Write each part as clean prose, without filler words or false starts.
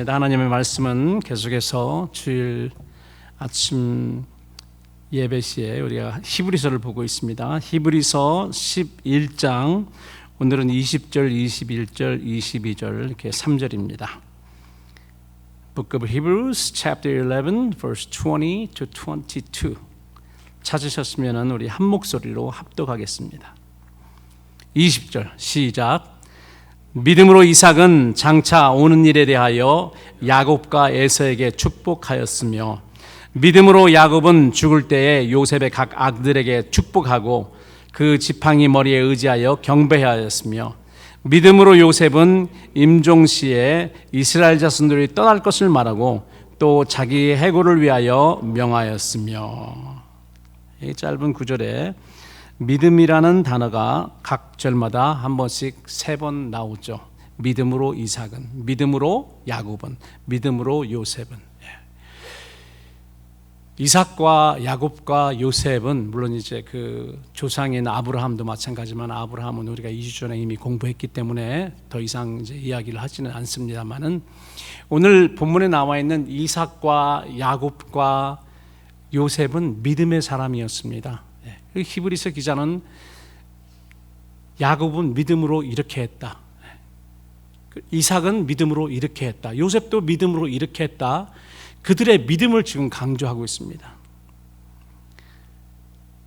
하나님의 말씀은 계속해서 주일 아침 예배 시에 우리가 히브리서를 보고 있습니다. 히브리서 11장, 오늘은 20절, 21절, 22절 이렇게 3절입니다. Book of Hebrews chapter 11 verse 20 to 22. 찾으셨으면 우리 한 목소리로 합독하겠습니다. 20절 시작. 믿음으로 이삭은 장차 오는 일에 대하여 야곱과 에서에게 축복하였으며, 믿음으로 야곱은 죽을 때에 요셉의 각 아들에게 축복하고 그 지팡이 머리에 의지하여 경배하였으며, 믿음으로 요셉은 임종시에 이스라엘 자손들이 떠날 것을 말하고 또 자기의 해고를 위하여 명하였으며. 이 짧은 구절에 믿음이라는 단어가 각 절마다 한 번씩 3번 나오죠. 믿음으로 이삭은, 믿음으로 야곱은, 믿음으로 요셉은. 이삭과 야곱과 요셉은 물론 이제 그 조상인 아브라함도 마찬가지지만, 아브라함은 우리가 2주 전에 이미 공부했기 때문에 더 이상 이제 이야기를 하지는 않습니다만은, 오늘 본문에 나와 있는 이삭과 야곱과 요셉은 믿음의 사람이었습니다. 히브리서 기자는 야곱은 믿음으로 이렇게 했다, 이삭은 믿음으로 이렇게 했다, 요셉도 믿음으로 이렇게 했다, 그들의 믿음을 지금 강조하고 있습니다.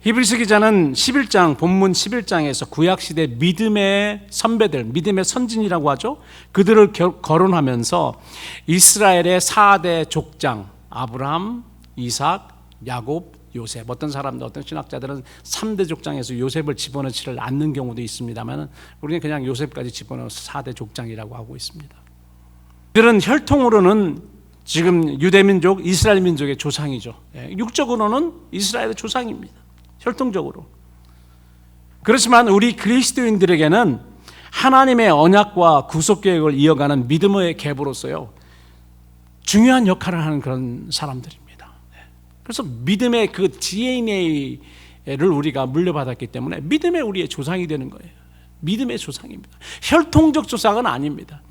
히브리서 기자는 11장, 본문 11장에서 구약시대 믿음의 선배들, 믿음의 선진이라고 하죠, 그들을 거론하면서 이스라엘의 4대 족장 아브라함, 이삭, 야곱, 요셉, 어떤 사람들, 어떤 신학자들은 3대 족장에서 요셉을 집어넣지를 않는 경우도 있습니다만, 우리는 그냥 요셉까지 집어넣어서 4대 족장이라고 하고 있습니다. 그들은 혈통으로는 지금 유대민족, 이스라엘 민족의 조상이죠. 육적으로는 이스라엘의 조상입니다. 혈통적으로. 그렇지만 우리 그리스도인들에게는 하나님의 언약과 구속계획을 이어가는 믿음의 계보로서요, 중요한 역할을 하는 그런 사람들입니다. 그래서 믿음의 그 DNA를 우리가 물려받았기 때문에 믿음의 우리의 조상이 되는 거예요. 믿음의 조상입니다. 혈통적 조상은 아닙니다.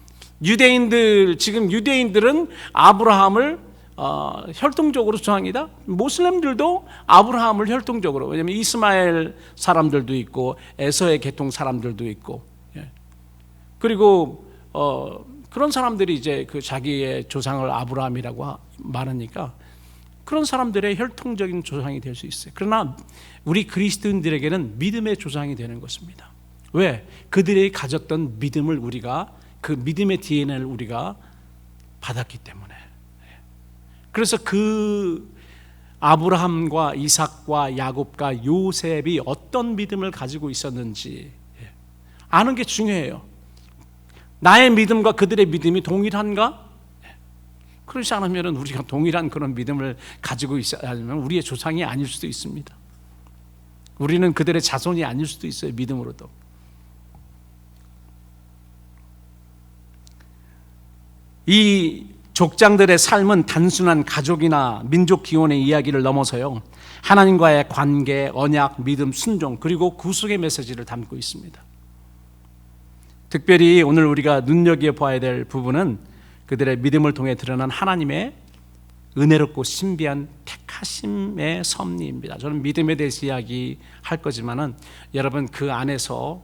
지금 유대인들은 아브라함을 혈통적으로 조상이다. 모슬렘들도 아브라함을 혈통적으로, 왜냐하면 이스마엘 사람들도 있고 에서의 계통 사람들도 있고, 그리고 그런 사람들이 이제 그 자기의 조상을 아브라함이라고 말하니까 그런 사람들의 혈통적인 조상이 될 수 있어요. 그러나 우리 그리스도인들에게는 믿음의 조상이 되는 것입니다. 왜? 그들이 가졌던 믿음을 우리가, 그 믿음의 DNA를 우리가 받았기 때문에. 그래서 그 아브라함과 이삭과 야곱과 요셉이 어떤 믿음을 가지고 있었는지 아는 게 중요해요. 나의 믿음과 그들의 믿음이 동일한가? 그렇지 않으면 우리가 동일한 그런 믿음을 가지고 있어야 하면 우리의 조상이 아닐 수도 있습니다. 우리는 그들의 자손이 아닐 수도 있어요, 믿음으로도. 이 족장들의 삶은 단순한 가족이나 민족 기원의 이야기를 넘어서요, 하나님과의 관계, 언약, 믿음, 순종, 그리고 구속의 메시지를 담고 있습니다. 특별히 오늘 우리가 눈여겨봐야 될 부분은 그들의 믿음을 통해 드러난 하나님의 은혜롭고 신비한 택하심의 섭리입니다. 저는 믿음에 대해서 이야기할 거지만은 여러분 그 안에서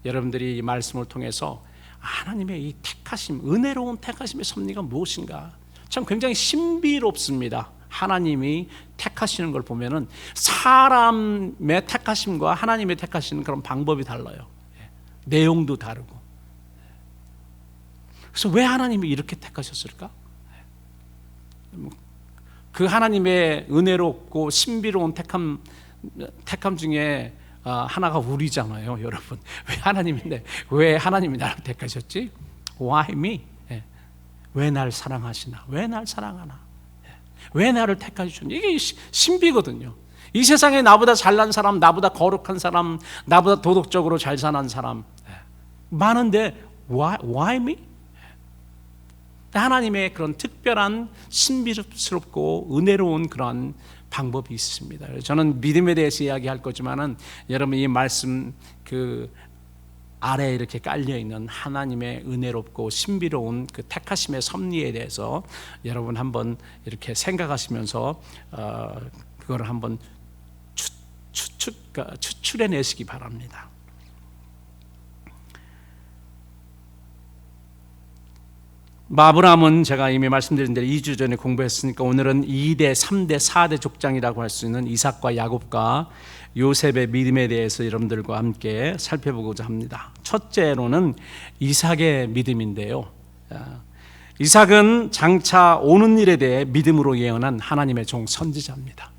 여러분들이 이 말씀을 통해서 하나님의 이 택하심, 은혜로운 택하심의 섭리가 무엇인가, 참 굉장히 신비롭습니다. 하나님이 택하시는 걸 보면은 사람의 택하심과 하나님의 택하시는 그런 방법이 달라요. 내용도 다르고. 그래서 왜 하나님이 이렇게 택하셨을까? 그 하나님의 은혜롭고 신비로운 택함 중에 하나가 우리잖아요, 여러분. 왜 하나님이 나를 택하셨지? Why me? 왜 날 사랑하시나? 왜 날 사랑하나? 왜 나를 택하셨니? 이게 신비거든요. 이 세상에 나보다 잘난 사람, 나보다 거룩한 사람, 나보다 도덕적으로 잘 사는 사람 많은데 why me? 하나님의 그런 특별한 신비스럽고 은혜로운 그런 방법이 있습니다. 저는 믿음에 대해서 이야기할 거지만은 여러분 이 말씀 그 아래에 이렇게 깔려 있는 하나님의 은혜롭고 신비로운 그 택하심의 섭리에 대해서 여러분 한번 이렇게 생각하시면서 그걸 한번 추출해내시기 바랍니다. 아브라함은 제가 이미 말씀드린 대로 2주 전에 공부했으니까 오늘은 2대, 3대, 4대 족장이라고 할 수 있는 이삭과 야곱과 요셉의 믿음에 대해서 여러분들과 함께 살펴보고자 합니다. 첫째로는 이삭의 믿음인데요. 이삭은 장차 오는 일에 대해 믿음으로 예언한 하나님의 종 선지자입니다.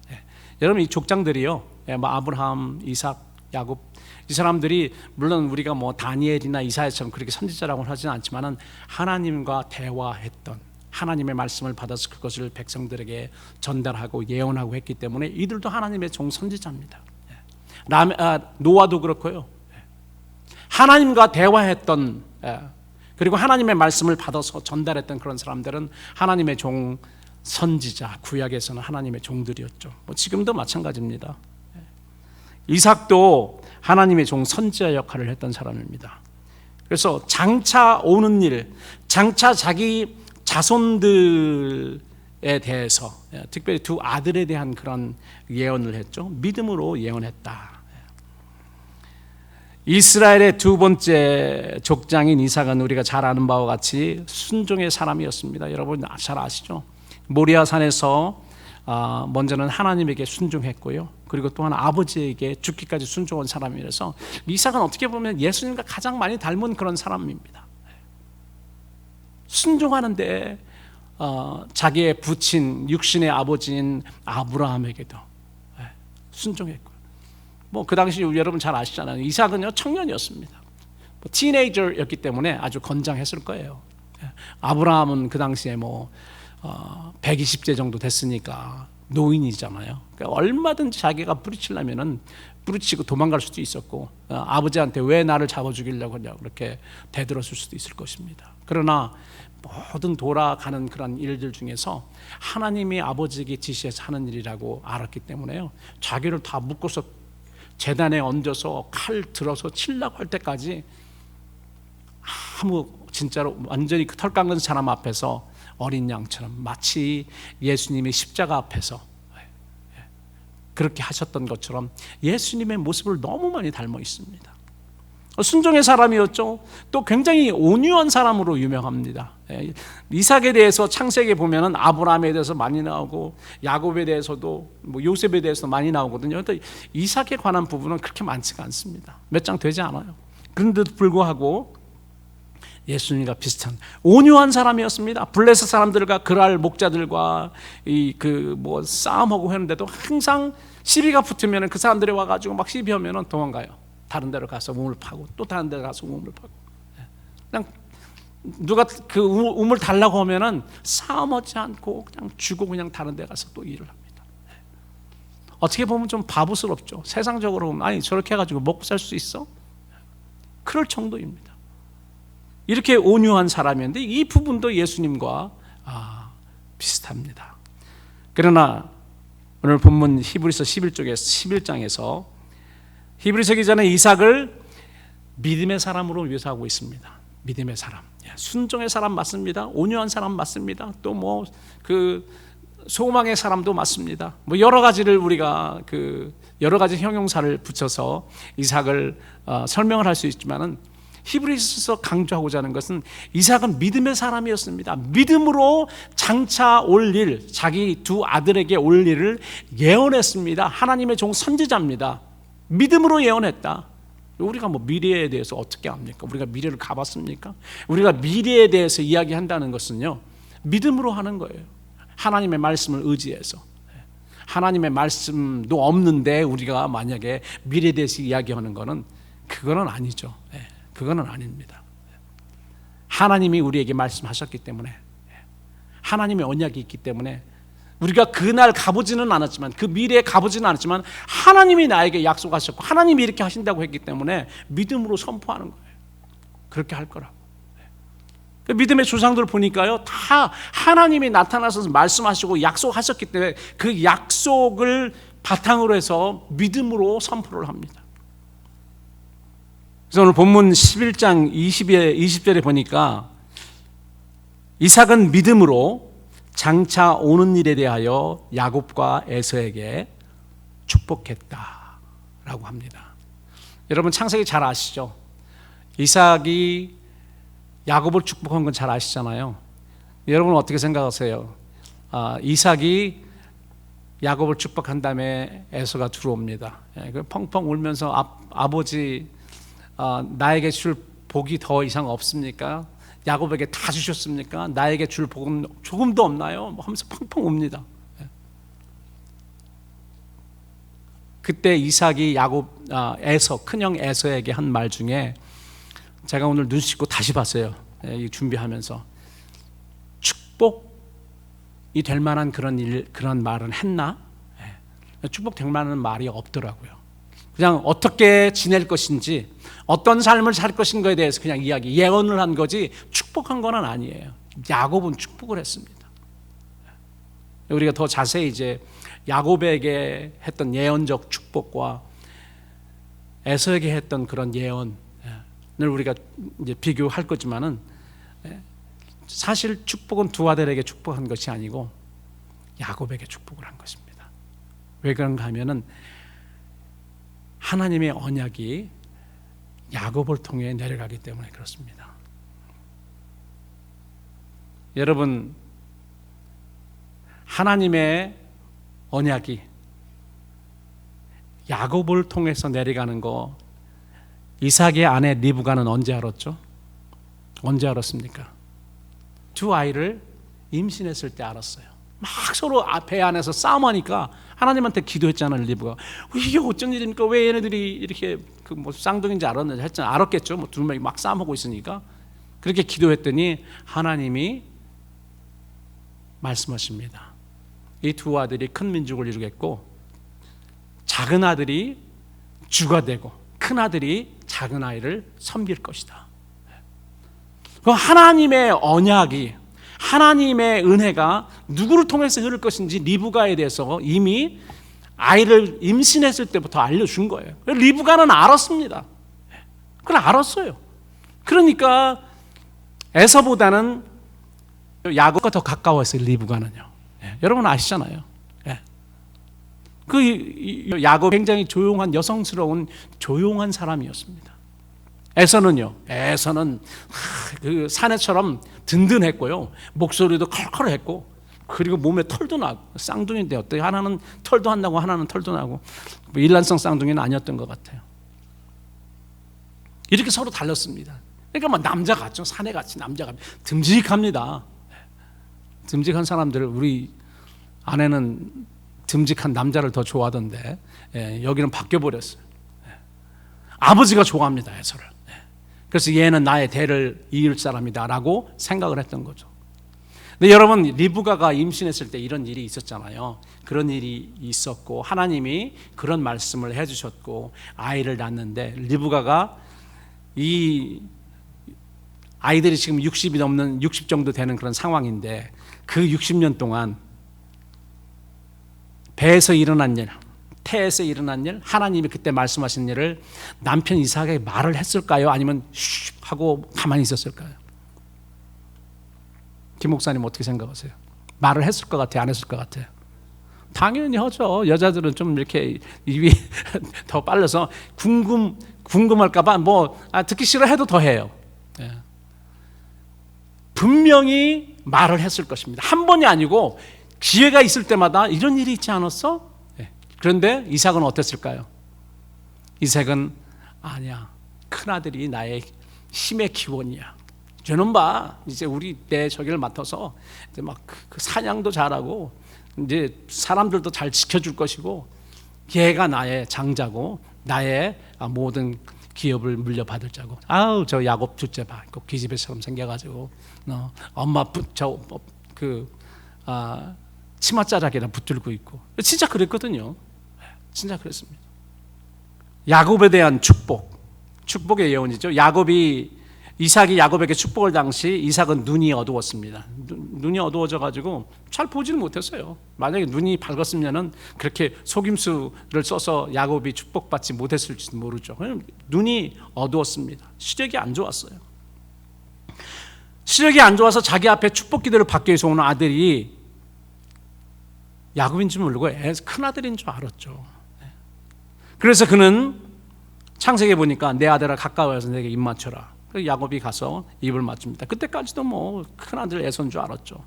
여러분 이 족장들이요, 아브라함, 이삭, 야곱, 이 사람들이 물론 우리가 뭐 다니엘이나 이사야처럼 그렇게 선지자라고는 하지는 않지만은 하나님과 대화했던, 하나님의 말씀을 받아서 그것을 백성들에게 전달하고 예언하고 했기 때문에 이들도 하나님의 종 선지자입니다. 노아도 그렇고요. 하나님과 대화했던, 그리고 하나님의 말씀을 받아서 전달했던 그런 사람들은 하나님의 종 선지자, 구약에서는 하나님의 종들이었죠. 지금도 마찬가지입니다. 이삭도 하나님의 종 선지자 역할을 했던 사람입니다. 그래서 장차 오는 일, 장차 자기 자손들에 대해서, 특별히 두 아들에 대한 그런 예언을 했죠. 믿음으로 예언했다. 이스라엘의 두 번째 족장인 이삭은 우리가 잘 아는 바와 같이 순종의 사람이었습니다. 여러분 잘 아시죠? 모리아산에서 먼저는 하나님에게 순종했고요. 그리고 또한 아버지에게 죽기까지 순종한 사람이라서 이삭은 어떻게 보면 예수님과 가장 많이 닮은 그런 사람입니다. 순종하는데 자기의 부친, 육신의 아버지인 아브라함에게도 순종했고, 그 당시 여러분 잘 아시잖아요. 이삭은요 청년이었습니다. 티네이저였기 때문에 아주 건장했을 거예요. 아브라함은 그 당시에 120세 정도 됐으니까 노인이잖아요. 그러니까 얼마든지 자기가 부딪히려면은 부딪히고 도망갈 수도 있었고, 아버지한테 왜 나를 잡아 죽이려고 하냐고 그렇게 대들었을 수도 있을 것입니다. 그러나 모든 돌아가는 그런 일들 중에서 하나님이 아버지에게 지시해서 하는 일이라고 알았기 때문에요, 자기를 다 묶어서 제단에 얹어서 칼 들어서 치려고 할 때까지 진짜로 완전히 그 털 깎는 사람 앞에서 어린 양처럼 마치 예수님이 십자가 앞에서 그렇게 하셨던 것처럼 예수님의 모습을 너무 많이 닮아 있습니다. 순종의 사람이었죠. 또 굉장히 온유한 사람으로 유명합니다. 이삭에 대해서 창세기에 보면은 아브라함에 대해서 많이 나오고 야곱에 대해서도 요셉에 대해서 많이 나오거든요. 근데 이삭에 관한 부분은 그렇게 많지가 않습니다. 몇 장 되지 않아요. 그런데도 불구하고 예수님과 비슷한 온유한 사람이었습니다. 블레셋 사람들과 그랄 목자들과 싸움하고 했는데도 항상 시비가 붙으면 그 사람들이 와가지고 막 시비하면 도망가요. 다른 데로 가서 우물 파고 또 다른 데 가서 우물 파고, 그냥 누가 그 우물 달라고 하면은 싸움하지 않고 그냥 주고 그냥 다른 데 가서 또 일을 합니다. 어떻게 보면 좀 바보스럽죠. 세상적으로 보면 아니 저렇게 해가지고 먹고 살 수 있어? 그럴 정도입니다. 이렇게 온유한 사람이었는데 이 부분도 예수님과 비슷합니다. 그러나 오늘 본문 히브리서 11장에서 히브리서 기자는 이삭을 믿음의 사람으로 묘사하고 있습니다. 믿음의 사람, 순종의 사람 맞습니다. 온유한 사람 맞습니다. 또 소망의 사람도 맞습니다. 여러 가지를 우리가 여러 가지 형용사를 붙여서 이삭을 설명을 할 수 있지만은 히브리서에서 강조하고자 하는 것은 이삭은 믿음의 사람이었습니다. 믿음으로 장차 올 일, 자기 두 아들에게 올 일을 예언했습니다. 하나님의 종 선지자입니다. 믿음으로 예언했다. 우리가 미래에 대해서 어떻게 압니까? 우리가 미래를 가봤습니까? 우리가 미래에 대해서 이야기한다는 것은요, 믿음으로 하는 거예요. 하나님의 말씀을 의지해서. 하나님의 말씀도 없는데 우리가 만약에 미래에 대해서 이야기하는 거는 그거는 아니죠. 그거는 아닙니다. 하나님이 우리에게 말씀하셨기 때문에, 하나님의 언약이 있기 때문에 우리가 그날 가보지는 않았지만, 그 미래에 가보지는 않았지만 하나님이 나에게 약속하셨고 하나님이 이렇게 하신다고 했기 때문에 믿음으로 선포하는 거예요. 그렇게 할 거라고. 믿음의 조상들 보니까요, 다 하나님이 나타나서 말씀하시고 약속하셨기 때문에 그 약속을 바탕으로 해서 믿음으로 선포를 합니다. 그래서 오늘 본문 11장 20절에 보니까 이삭은 믿음으로 장차 오는 일에 대하여 야곱과 에서에게 축복했다라고 합니다. 여러분 창세기 잘 아시죠? 이삭이 야곱을 축복한 건 잘 아시잖아요. 여러분은 어떻게 생각하세요? 이삭이 야곱을 축복한 다음에 에서가 들어옵니다. 펑펑 울면서 아버지 나에게 줄 복이 더 이상 없습니까? 야곱에게 다 주셨습니까? 나에게 줄 복은 조금도 없나요? 하면서 펑펑 웁니다. 그때 이삭이 큰형 에서에게 한 말 중에 제가 오늘 눈 씻고 다시 봤어요. 준비하면서 축복이 될 만한 그런 말은 했나? 축복될 만한 말이 없더라고요. 그냥 어떻게 지낼 것인지, 어떤 삶을 살 것인가에 대해서 그냥 예언을 한 거지 축복한 건 아니에요. 야곱은 축복을 했습니다. 우리가 더 자세히 이제 야곱에게 했던 예언적 축복과 에서에게 했던 그런 예언을 우리가 이제 비교할 거지만은 사실 축복은 두 아들에게 축복한 것이 아니고 야곱에게 축복을 한 것입니다. 왜 그런가 하면은 하나님의 언약이 야곱을 통해 내려가기 때문에 그렇습니다. 여러분, 하나님의 언약이 야곱을 통해서 내려가는 거 이삭의 아내 리브가는 언제 알았죠? 언제 알았습니까? 두 아이를 임신했을 때 알았어요. 막 서로 배 안에서 싸움하니까 하나님한테 기도했잖아요. 리브가 이게 어쩐 일입니까? 왜 얘네들이 이렇게 뭐 쌍둥이인지 알았는지 했잖아요. 알았겠죠. 뭐 두 명이 막 싸움하고 있으니까 그렇게 기도했더니 하나님이 말씀하십니다. 이 두 아들이 큰 민족을 이루겠고 작은 아들이 주가 되고 큰 아들이 작은 아이를 섬길 것이다. 그 하나님의 언약이, 하나님의 은혜가 누구를 통해서 흐를 것인지 리브가에 대해서 이미 아이를 임신했을 때부터 알려준 거예요. 리브가는 알았습니다. 그걸 알았어요. 그러니까 에서보다는 야곱과 더 가까웠어요. 리브가는요. 여러분 아시잖아요. 그 야곱 굉장히 조용한 여성스러운 조용한 사람이었습니다. 에서는요. 에서는 그 사내처럼 든든했고요. 목소리도 컬컬했고 그리고 몸에 털도 나고 쌍둥이인데 어떻게 하나는 털도 안 나고 하나는 털도 나고 일란성 쌍둥이는 아니었던 것 같아요. 이렇게 서로 달랐습니다. 그러니까 뭐 남자 같죠. 사내같이 남자가 듬직합니다. 듬직한 사람들을 우리 아내는 듬직한 남자를 더 좋아하던데 여기는 바뀌어버렸어요. 아버지가 좋아합니다. 에서를. 그래서 얘는 나의 대를 이을 사람이다라고 생각을 했던 거죠. 근데 여러분 리브가가 임신했을 때 이런 일이 있었잖아요. 그런 일이 있었고 하나님이 그런 말씀을 해주셨고 아이를 낳는데 리브가가 이 아이들이 지금 60 정도 되는 그런 상황인데 그 60년 동안 배에서 일어난 일, 태에서 일어난 일, 하나님이 그때 말씀하신 일을 남편 이삭에게 말을 했을까요? 아니면 슉 하고 가만히 있었을까요? 김 목사님 어떻게 생각하세요? 말을 했을 것 같아요? 안 했을 것 같아요? 당연히 하죠. 여자들은 좀 이렇게 입이 더 빨라서 궁금할까 봐 듣기 싫어해도 더 해요. 분명히 말을 했을 것입니다. 한 번이 아니고 기회가 있을 때마다 이런 일이 있지 않았어? 그런데 이삭은 어땠을까요? 이삭은 아니야. 큰아들이 나의 힘의 기원이야. 저놈 봐. 이제 우리 내 저기를 맡아서 이제 막 그 사냥도 잘하고 이제 사람들도 잘 지켜줄 것이고 얘가 나의 장자고 나의 모든 기업을 물려받을 자고. 아우 저 야곱 둘째 봐. 기집애처럼 생겨가지고 엄마 치맛자락이랑 붙들고 있고. 진짜 그랬거든요. 진짜 그랬습니다. 야곱에 대한 축복의 예언이죠. 야곱이 이삭이 야곱에게 축복을 당시 이삭은 눈이 어두웠습니다. 눈이 어두워져 가지고 잘 보지는 못했어요. 만약에 눈이 밝았으면은 그렇게 속임수를 써서 야곱이 축복받지 못했을지도 모르죠. 눈이 어두웠습니다. 시력이 안 좋았어요. 시력이 안 좋아서 자기 앞에 축복 기도를 받기 위해서 오는 아들이 야곱인 줄 모르고 큰 아들인 줄 알았죠. 그래서 그는 창세기에 보니까 내 아들아 가까워서 내게 입 맞춰라. 야곱이 가서 입을 맞춥니다. 그때까지도 뭐 큰아들 에서인 줄 알았죠.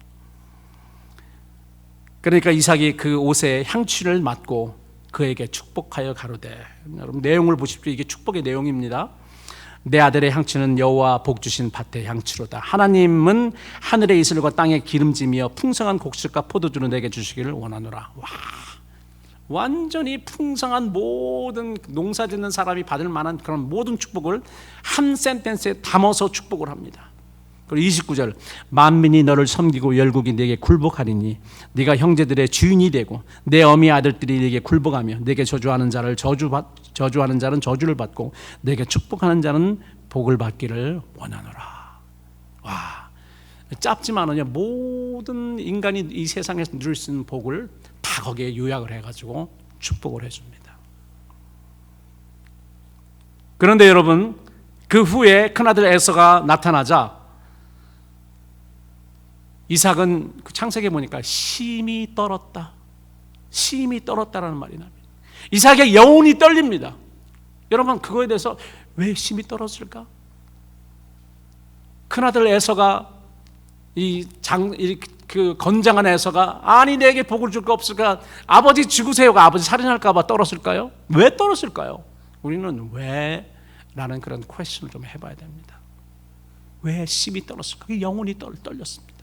그러니까 이삭이 그 옷에 향취를 맡고 그에게 축복하여 가로되, 여러분 내용을 보십시오. 이게 축복의 내용입니다. 내 아들의 향취는 여호와 복 주신 밭의 향취로다. 하나님은 하늘의 이슬과 땅의 기름짐이여 풍성한 곡식과 포도주를 내게 주시기를 원하노라. 와, 완전히 풍성한 모든 농사 짓는 사람이 받을 만한 그런 모든 축복을 한 센텐스에 담아서 축복을 합니다. 그리고 29절, 만민이 너를 섬기고 열국이 네게 굴복하리니 네가 형제들의 주인이 되고 내 어미 아들들이 네게 굴복하며 네게 저주하는 자는 저주를 받고 네게 축복하는 자는 복을 받기를 원하노라. 와, 짧지만은요 모든 인간이 이 세상에서 누릴 수 있는 복을 다 거기에 요약을 해가지고 축복을 해줍니다. 그런데 여러분, 그 후에 큰아들 에서가 나타나자 이삭은 창세기에 보니까 심히 떨었다. 심히 떨었다라는 말이 납니다. 이삭의 영혼이 떨립니다. 여러분, 그거에 대해서 왜 심히 떨었을까? 큰아들 에서가 그 건장한 에서가 아니 내게 복을 줄 거 없을까? 아버지 죽으세요가 아버지 살인할까 봐 떨었을까요? 왜 떨었을까요? 우리는 왜? 라는 그런 퀘스천을 좀 해봐야 됩니다. 왜 심히 떨었을까? 그 영혼이 떨렸습니다.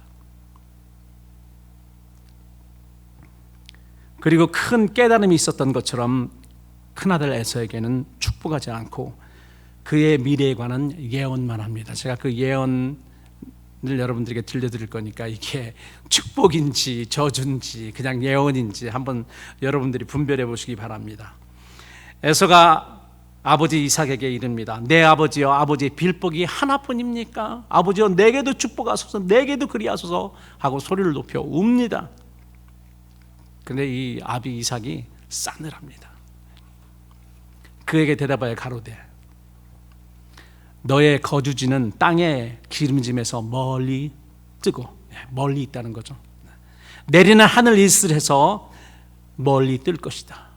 그리고 큰 깨달음이 있었던 것처럼 큰아들 에서에게는 축복하지 않고 그의 미래에 관한 예언만 합니다. 제가 그 예언을 여러분들에게 들려드릴 거니까 이게 축복인지 저주인지 그냥 예언인지 한번 여러분들이 분별해 보시기 바랍니다. 에서가 아버지 이삭에게 이릅니다. 내 아버지여, 아버지의 빌복이 하나뿐입니까? 아버지여, 내게도 축복하소서, 내게도 그리하소서 하고 소리를 높여 웁니다. 그런데 이 아비 이삭이 싸늘합니다. 그에게 대답하여 가로되, 너의 거주지는 땅의 기름짐에서 멀리 뜨고, 멀리 있다는 거죠. 내리는 하늘 이슬에서 멀리 뜰 것이다.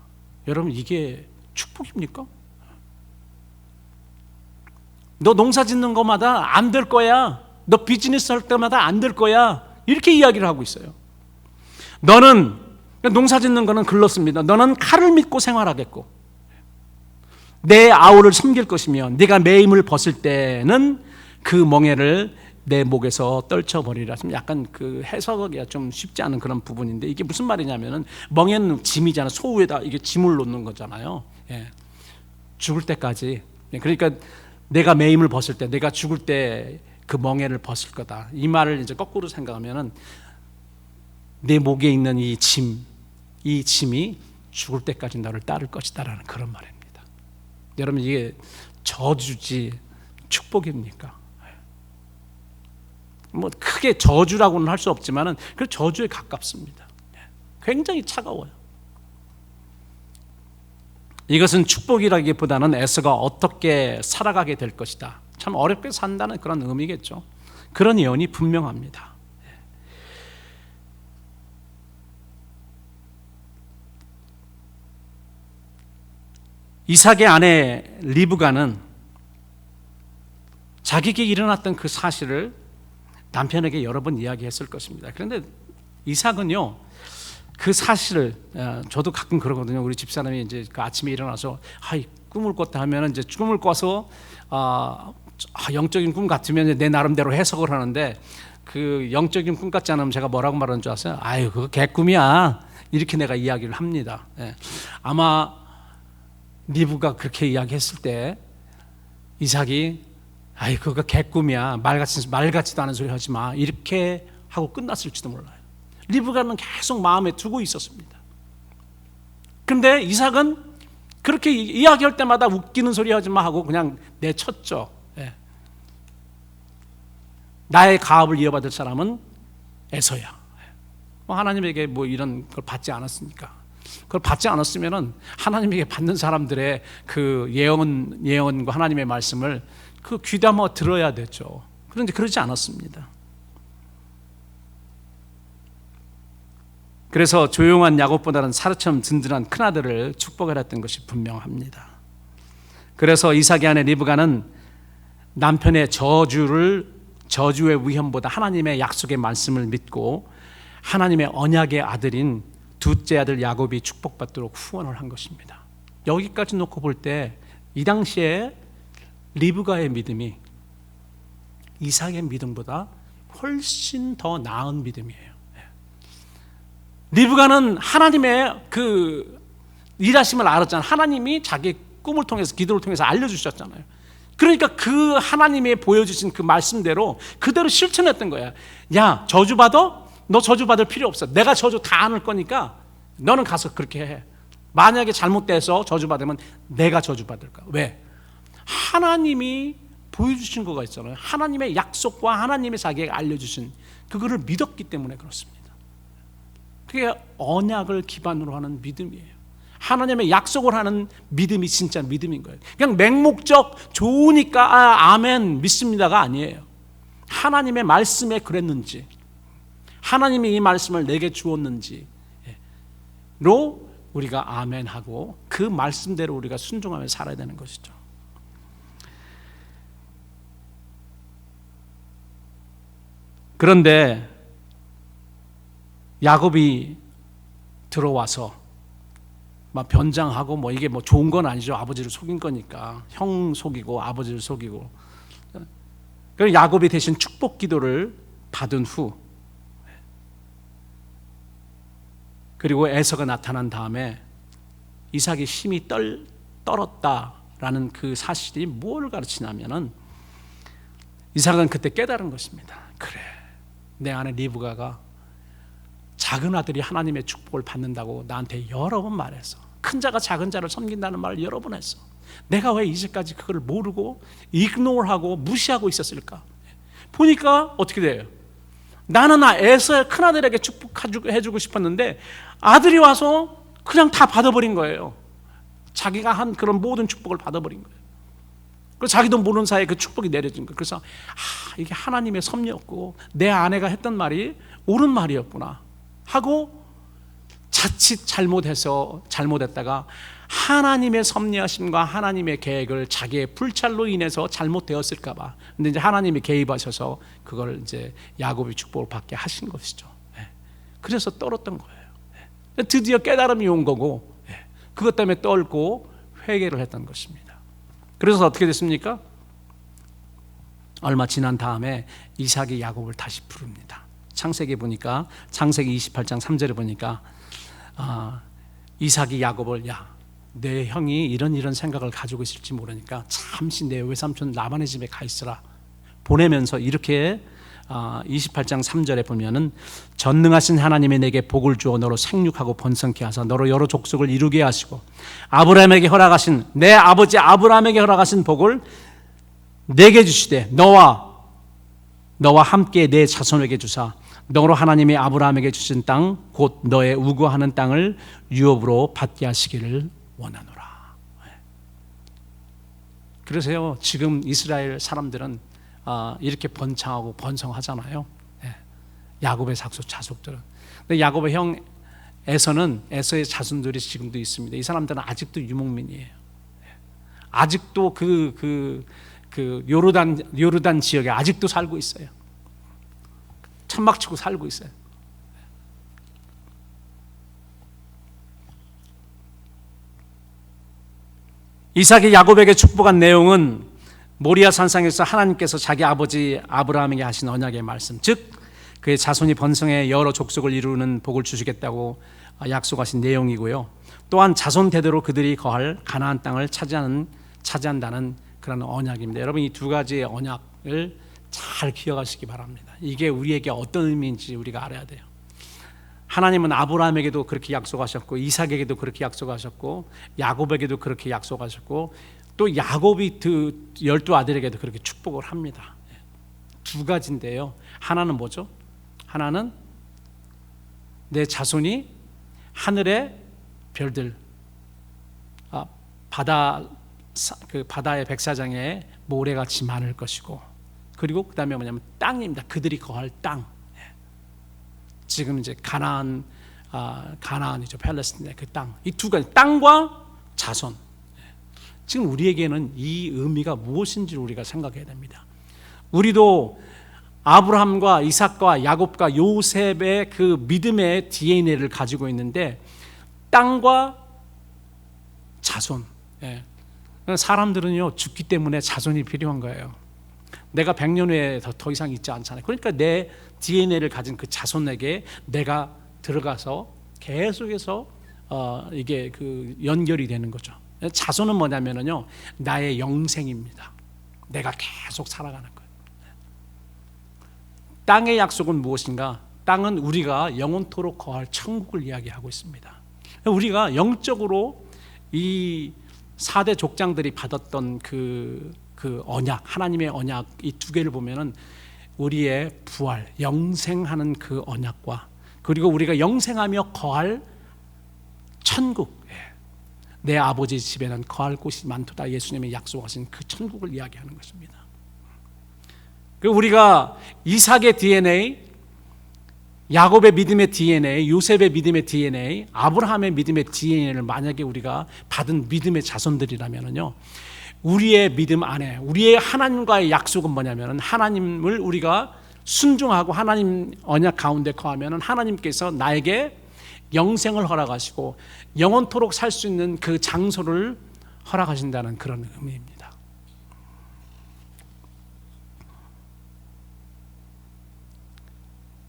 여러분, 이게 축복입니까? 너 농사 짓는 것마다 안 될 거야. 너 비즈니스 할 때마다 안 될 거야. 이렇게 이야기를 하고 있어요. 너는 농사 짓는 거는 글렀습니다. 너는 칼을 믿고 생활하겠고 내 아우를 섬길 것이며 네가 매임을 벗을 때는 그 멍에를 내 목에서 떨쳐버리라. 좀 약간 그 해석하기가 좀 쉽지 않은 그런 부분인데 이게 무슨 말이냐면은 멍에는 짐이잖아. 소우에다 이게 짐을 놓는 거잖아요. 죽을 때까지. 그러니까 내가 매임을 벗을 때, 내가 죽을 때 그 멍에를 벗을 거다. 이 말을 이제 거꾸로 생각하면은 내 목에 있는 이 짐이 죽을 때까지 너를 따를 것이다라는 그런 말입니다. 여러분, 이게 저주지 축복입니까? 뭐 크게 저주라고는 할 수 없지만은 그 저주에 가깝습니다. 굉장히 차가워요. 이것은 축복이라기보다는 에서가 어떻게 살아가게 될 것이다. 참 어렵게 산다는 그런 의미겠죠. 그런 예언이 분명합니다. 이삭의 아내 리브가는 자기에게 일어났던 그 사실을 남편에게 여러 번 이야기했을 것입니다. 그런데 이삭은요, 그 사실을, 저도 가끔 그러거든요. 우리 집사람이 이제 그 아침에 일어나서 꿈을 꿨다 하면 이제 꿈을 꿔서 영적인 꿈 같으면 내 나름대로 해석을 하는데 그 영적인 꿈 같지 않으면 제가 뭐라고 말하는 줄 아세요? 아유, 그거 개꿈이야. 이렇게 내가 이야기를 합니다. 아마 리브가 그렇게 이야기했을 때 이삭이 아이 그거 개꿈이야. 말 같지도 않은 소리 하지 마. 이렇게 하고 끝났을지도 몰라요. 리브가는 계속 마음에 두고 있었습니다. 그런데 이삭은 그렇게 이야기할 때마다 웃기는 소리 하지 마 하고 그냥 내쳤죠. 나의 가업을 이어받을 사람은 에서야. 하나님에게 뭐 이런 걸 받지 않았으니까. 그걸 받지 않았으면은 하나님에게 받는 사람들의 그 예언과 하나님의 말씀을 그 귀담아 들어야 되죠. 그런데 그러지 않았습니다. 그래서 조용한 야곱보다는 사르처럼 든든한 큰아들을 축복해놨던 것이 분명합니다. 그래서 이삭의 아내 리브가는 남편의 저주의 위험보다 하나님의 약속의 말씀을 믿고 하나님의 언약의 아들인 둘째 아들 야곱이 축복받도록 후원을 한 것입니다. 여기까지 놓고 볼 때 이 당시에 리브가의 믿음이 이삭의 믿음보다 훨씬 더 나은 믿음이에요. 리브가는 하나님의 그 일하심을 알았잖아요. 하나님이 자기 꿈을 통해서, 기도를 통해서 알려주셨잖아요. 그러니까 그 하나님이 보여주신 그 말씀대로 그대로 실천했던 거야. 야, 저주받아? 너 저주받을 필요 없어. 내가 저주 다 안을 거니까 너는 가서 그렇게 해. 만약에 잘못돼서 저주받으면 내가 저주받을 거야. 왜? 하나님이 보여주신 거가 있잖아요. 하나님의 약속과 하나님의 자기에게 알려주신 그거를 믿었기 때문에 그렇습니다. 그게 언약을 기반으로 하는 믿음이에요. 하나님의 약속을 하는 믿음이 진짜 믿음인 거예요. 그냥 맹목적 좋으니까 아멘 믿습니다가 아니에요. 하나님의 말씀에 그랬는지, 하나님이 이 말씀을 내게 주었는지로 우리가 아멘하고 그 말씀대로 우리가 순종하며 살아야 되는 것이죠. 그런데 야곱이 들어와서 막 변장하고 뭐 이게 뭐 좋은 건 아니죠. 아버지를 속인 거니까. 형 속이고 아버지를 속이고. 그래서 야곱이 대신 축복 기도를 받은 후, 그리고 에서가 나타난 다음에 이삭이 힘이 떨었다라는 그 사실이 뭘 가르치냐면은 이삭은 그때 깨달은 것입니다. 그래, 내 아내 리브가가 작은 아들이 하나님의 축복을 받는다고 나한테 여러 번 말했어. 큰 자가 작은 자를 섬긴다는 말을 여러 번 했어. 내가 왜 이제까지 그걸 모르고 이그노어하고 무시하고 있었을까? 보니까 어떻게 돼요? 나는 에서의 큰아들에게 축복해주고 싶었는데 아들이 와서 그냥 다 받아버린 거예요. 자기가 한 그런 모든 축복을 받아버린 거예요. 그래서 자기도 모르는 사이에 그 축복이 내려진 거예요. 그래서 이게 하나님의 섭리였고 내 아내가 했던 말이 옳은 말이었구나 하고 자칫 잘못했다가 하나님의 섭리하심과 하나님의 계획을 자기의 불찰로 인해서 잘못되었을까 봐. 근데 이제 하나님이 개입하셔서 그걸 이제 야곱이 축복을 받게 하신 것이죠. 그래서 떨었던 거예요. 드디어 깨달음이 온 거고 그것 때문에 떨고 회개를 했던 것입니다. 그래서 어떻게 됐습니까? 얼마 지난 다음에 이삭이 야곱을 다시 부릅니다. 창세기 보니까 창세기 28장 3절에 보니까 이삭이 야곱을 내 형이 이런 생각을 가지고 있을지 모르니까 잠시 내 외삼촌 라반의 집에 가 있으라 보내면서 이렇게 28장 3절에 보면은 전능하신 하나님이 내게 복을 주어 너로 생육하고 번성케 하사 너로 여러 족속을 이루게 하시고 아브라함에게 허락하신 내 아버지 아브라함에게 허락하신 복을 내게 주시되 너와 함께 내 자손에게 주사 너로 하나님이 아브라함에게 주신 땅 곧 너의 우거하는 땅을 유업으로 받게 하시기를 원하노라. 그래서요 지금 이스라엘 사람들은 이렇게 번창하고 번성하잖아요. 야곱의 자손들은. 근데 야곱의 형 에서의 자손들이 지금도 있습니다. 이 사람들은 아직도 유목민이에요. 아직도 그 요르단 지역에 아직도 살고 있어요. 천막치고 살고 있어요. 이삭이 야곱에게 축복한 내용은 모리아 산상에서 하나님께서 자기 아버지 아브라함에게 하신 언약의 말씀, 즉 그의 자손이 번성해 여러 족속을 이루는 복을 주시겠다고 약속하신 내용이고요. 또한 자손 대대로 그들이 거할 가나안 땅을 차지한다는 그런 언약입니다. 여러분 이 두 가지의 언약을 잘 기억하시기 바랍니다. 이게 우리에게 어떤 의미인지 우리가 알아야 돼요. 하나님은 아브라함에게도 그렇게 약속하셨고 이삭에게도 그렇게 약속하셨고 야곱에게도 그렇게 약속하셨고 또 야곱이 그 12 아들에게도 그렇게 축복을 합니다. 두 가지인데요. 하나는 뭐죠? 하나는 내 자손이 하늘의 별들, 바다의 백사장에 모래같이 많을 것이고, 그리고 그 다음에 뭐냐면 땅입니다. 그들이 거할 땅. 지금 이제 가나안이죠. 팔레스타인의 그 땅. 이 두 가지, 땅과 자손. 지금 우리에게는 이 의미가 무엇인지 우리가 생각해야 됩니다. 우리도 아브라함과 이삭과 야곱과 요셉의 그 믿음의 DNA를 가지고 있는데, 땅과 자손. 사람들은요, 죽기 때문에 자손이 필요한 거예요. 내가 100년 후에 더 이상 있지 않잖아요. 그러니까 내 DNA를 가진 그 자손에게 내가 들어가서 계속해서 이게 그 연결이 되는 거죠. 자손은 뭐냐면요, 나의 영생입니다. 내가 계속 살아가는 거예요. 땅의 약속은 무엇인가? 땅은 우리가 영원토록 거할 천국을 이야기하고 있습니다. 우리가 영적으로 이 4대 족장들이 받았던 그 언약, 하나님의 언약, 이 두 개를 보면은 우리의 부활, 영생하는 그 언약과, 그리고 우리가 영생하며 거할 천국, 내 아버지 집에는 거할 곳이 많도다, 예수님이 약속하신 그 천국을 이야기하는 것입니다. 그리고 우리가 이삭의 DNA, 야곱의 믿음의 DNA, 요셉의 믿음의 DNA, 아브라함의 믿음의 DNA를 만약에 우리가 받은 믿음의 자손들이라면요, 우리의 믿음 안에 우리의 하나님과의 약속은 뭐냐면, 하나님을 우리가 순종하고 하나님 언약 가운데 거하면 하나님께서 나에게 영생을 허락하시고 영원토록 살 수 있는 그 장소를 허락하신다는 그런 의미입니다.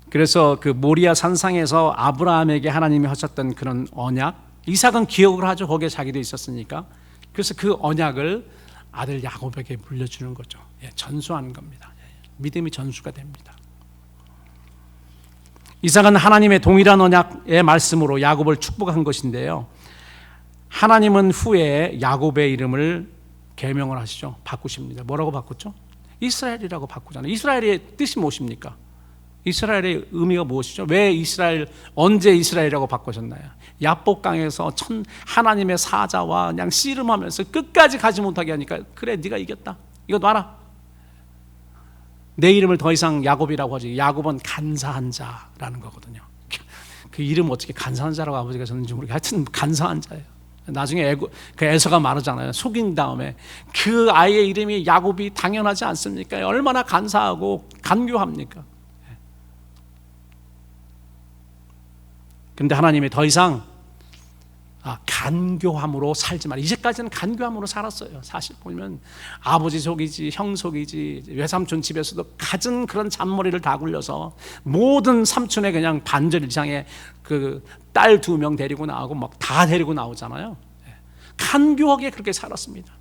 그래서 그 모리아 산상에서 아브라함에게 하나님이 하셨던 그런 언약, 이삭은 기억을 하죠. 거기에 자기도 있었으니까. 그래서 그 언약을 아들 야곱에게 물려주는 거죠. 전수하는 겁니다. 믿음이 전수가 됩니다. 이삭은 하나님의 동일한 언약의 말씀으로 야곱을 축복한 것인데요, 하나님은 후에 야곱의 이름을 개명을 하시죠. 바꾸십니다. 뭐라고 바꿨죠? 이스라엘이라고 바꾸잖아요. 이스라엘의 뜻이 무엇입니까? 이스라엘의 의미가 무엇이죠? 왜 언제 이스라엘이라고 바꾸셨나요? 야복강에서 하나님의 사자와 그냥 씨름하면서 끝까지 가지 못하게 하니까, 그래 네가 이겼다, 이거 놔라, 내 이름을 더 이상 야곱이라고 하지, 야곱은 간사한 자라는 거거든요. 그 이름 어떻게 간사한 자라고 아버지가 줬는지 모르겠어요. 하여튼 간사한 자예요. 나중에 그 에서가 말하잖아요. 속인 다음에 그 아이의 이름이 야곱이 당연하지 않습니까? 얼마나 간사하고 간교합니까? 그런데 하나님이 더 이상 간교함으로 살지 말라. 이제까지는 간교함으로 살았어요. 사실 보면 아버지 속이지, 형 속이지, 외삼촌 집에서도 갖은 그런 잔머리를 다 굴려서 모든 삼촌의 그냥 반절 이상의 그 딸 2명 데리고 나오고 막 다 데리고 나오잖아요. 간교하게 그렇게 살았습니다.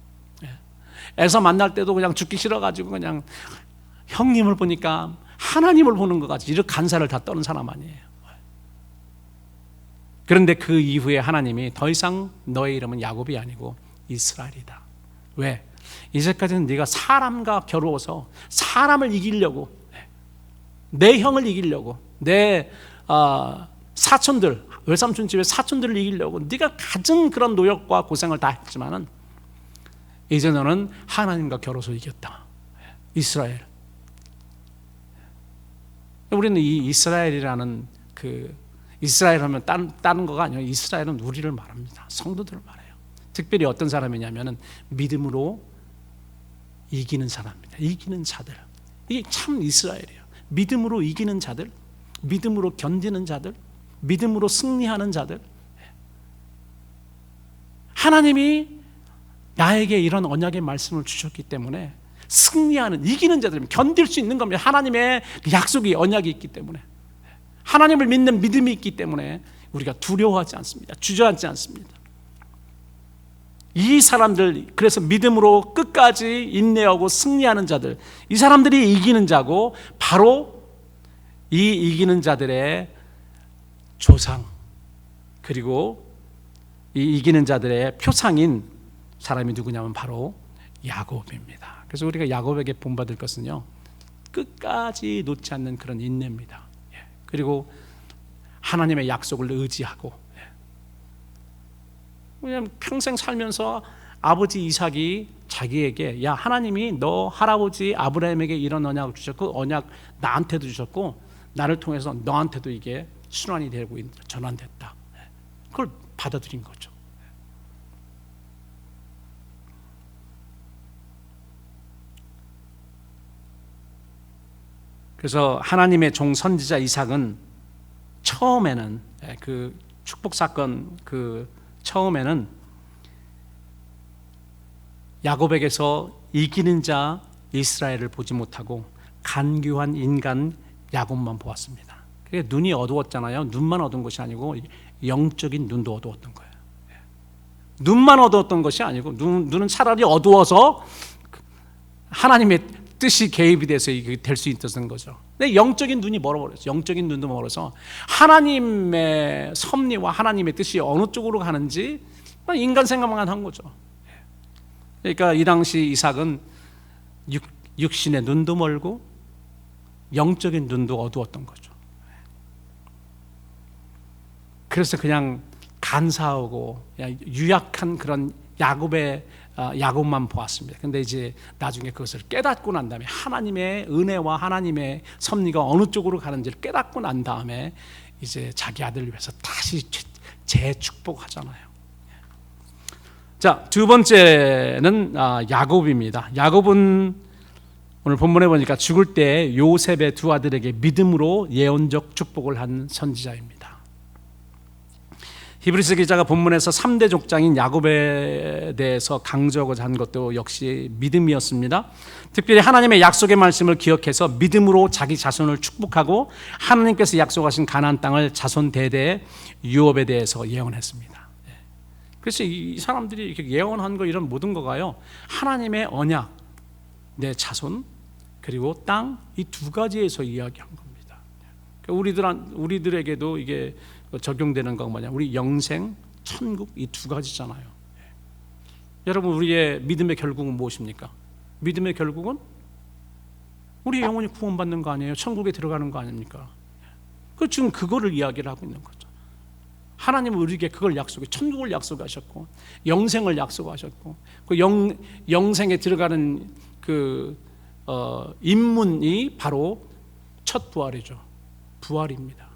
에서 만날 때도 그냥 죽기 싫어가지고 그냥 형님을 보니까 하나님을 보는 것 같이 이렇게 간사를 다 떠는 사람 아니에요. 그런데 그 이후에 하나님이 더 이상 너의 이름은 야곱이 아니고 이스라엘이다. 왜? 이제까지는 네가 사람과 겨루어서 사람을 이기려고, 내 형을 이기려고, 내 사촌들, 외삼촌 집의 사촌들을 이기려고 네가 가진 그런 노력과 고생을 다 했지만은 이제 너는 하나님과 겨뤄서 이겼다. 이스라엘. 우리는 이 이스라엘이라는 이스라엘 하면 다른 거가 아니에요. 이스라엘은 우리를 말합니다. 성도들을 말해요. 특별히 어떤 사람이냐면은 믿음으로 이기는 사람입니다. 이기는 자들. 이게 참 이스라엘이에요. 믿음으로 이기는 자들, 믿음으로 견디는 자들, 믿음으로 승리하는 자들. 하나님이 나에게 이런 언약의 말씀을 주셨기 때문에 승리하는, 이기는 자들, 견딜 수 있는 겁니다. 하나님의 약속이, 언약이 있기 때문에, 하나님을 믿는 믿음이 있기 때문에 우리가 두려워하지 않습니다. 주저앉지 않습니다. 이 사람들, 그래서 믿음으로 끝까지 인내하고 승리하는 자들, 이 사람들이 이기는 자고, 바로 이 이기는 자들의 조상, 그리고 이 이기는 자들의 표상인 사람이 누구냐면 바로 야곱입니다. 그래서 우리가 야곱에게 본받을 것은요, 끝까지 놓지 않는 그런 인내입니다. 그리고 하나님의 약속을 의지하고, 왜냐하면 평생 살면서 아버지 이삭이 자기에게, 야, 하나님이 너 할아버지 아브라함에게 이런 언약을 주셨고, 언약 나한테도 주셨고, 나를 통해서 너한테도 이게 순환이 되고 전환됐다. 그걸 받아들인 거죠. 그래서 하나님의 종 선지자 이삭은 처음에는, 그 축복 사건 그 처음에는 야곱에게서 이기는 자 이스라엘을 보지 못하고 간교한 인간 야곱만 보았습니다. 그게 눈이 어두웠잖아요. 눈만 어두운 것이 아니고 영적인 눈도 어두웠던 거예요. 눈만 어두웠던 것이 아니고, 눈은 차라리 어두워서 하나님의 뜻이 개입이 돼서 이게 될 수 있었던 거죠. 근데 영적인 눈이 멀어버렸어요. 영적인 눈도 멀어서 하나님의 섭리와 하나님의 뜻이 어느 쪽으로 가는지 인간 생각만 한 거죠. 그러니까 이 당시 이삭은 육신의 눈도 멀고 영적인 눈도 어두웠던 거죠. 그래서 그냥 간사하고 유약한 그런 야곱만 보았습니다. 근데 이제 나중에 그것을 깨닫고 난 다음에 하나님의 은혜와 하나님의 섭리가 어느 쪽으로 가는지를 깨닫고 난 다음에 이제 자기 아들을 위해서 다시 재축복하잖아요. 자, 두 번째는 야곱입니다. 야곱은 오늘 본문에 보니까 죽을 때 요셉의 두 아들에게 믿음으로 예언적 축복을 한 선지자입니다. 히브리서 기자가 본문에서 3대 족장인 야곱에 대해서 강조하고자 한 것도 역시 믿음이었습니다. 특별히 하나님의 약속의 말씀을 기억해서 믿음으로 자기 자손을 축복하고 하나님께서 약속하신 가나안 땅을 자손 대대의 유업에 대해서 예언했습니다. 그래서 이 사람들이 이렇게 예언한 거, 이런 모든 거가요, 하나님의 언약, 내 자손, 그리고 땅, 이 두 가지에서 이야기한 겁니다. 우리들에게도 이게 적용되는 건 뭐냐, 우리 영생, 천국, 이 두 가지잖아요. 여러분, 우리의 믿음의 결국은 무엇입니까? 믿음의 결국은 우리 영혼이 구원받는 거 아니에요? 천국에 들어가는 거 아닙니까? 지금 그거를 이야기를 하고 있는 거죠. 하나님은 우리에게 그걸 약속해, 천국을 약속하셨고 영생을 약속하셨고, 그 영생에 들어가는 그 입문이 바로 첫 부활이죠. 부활입니다.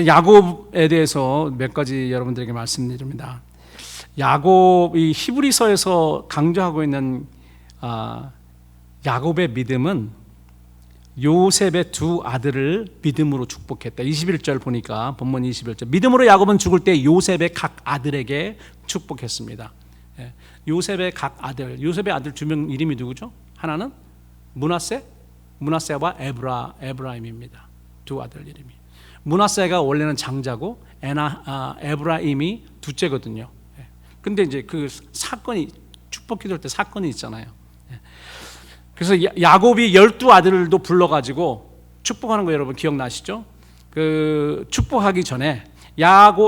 야곱에 대해서 몇 가지 여러분들에게 말씀드립니다. 야곱이 히브리서에서 강조하고 있는 야곱의 믿음은 요셉의 두 아들을 믿음으로 축복했다. 21절 보니까 본문 21절, 믿음으로 야곱은 죽을 때 요셉의 각 아들에게 축복했습니다. 요셉의 각 아들, 요셉의 아들 두 명 이름이 누구죠? 하나는 므낫세와 에브라임입니다. 두 아들 이름이. 므낫세가 원래는 장자고 에브라임이 둘째거든요. 근데 이제 그 사건이, 축복 기도할 때 사건이 있잖아요. 그래서 야곱이 12아들도 불러가지고 축복하는 거 여러분 기억나시죠? 그 축복하기 전에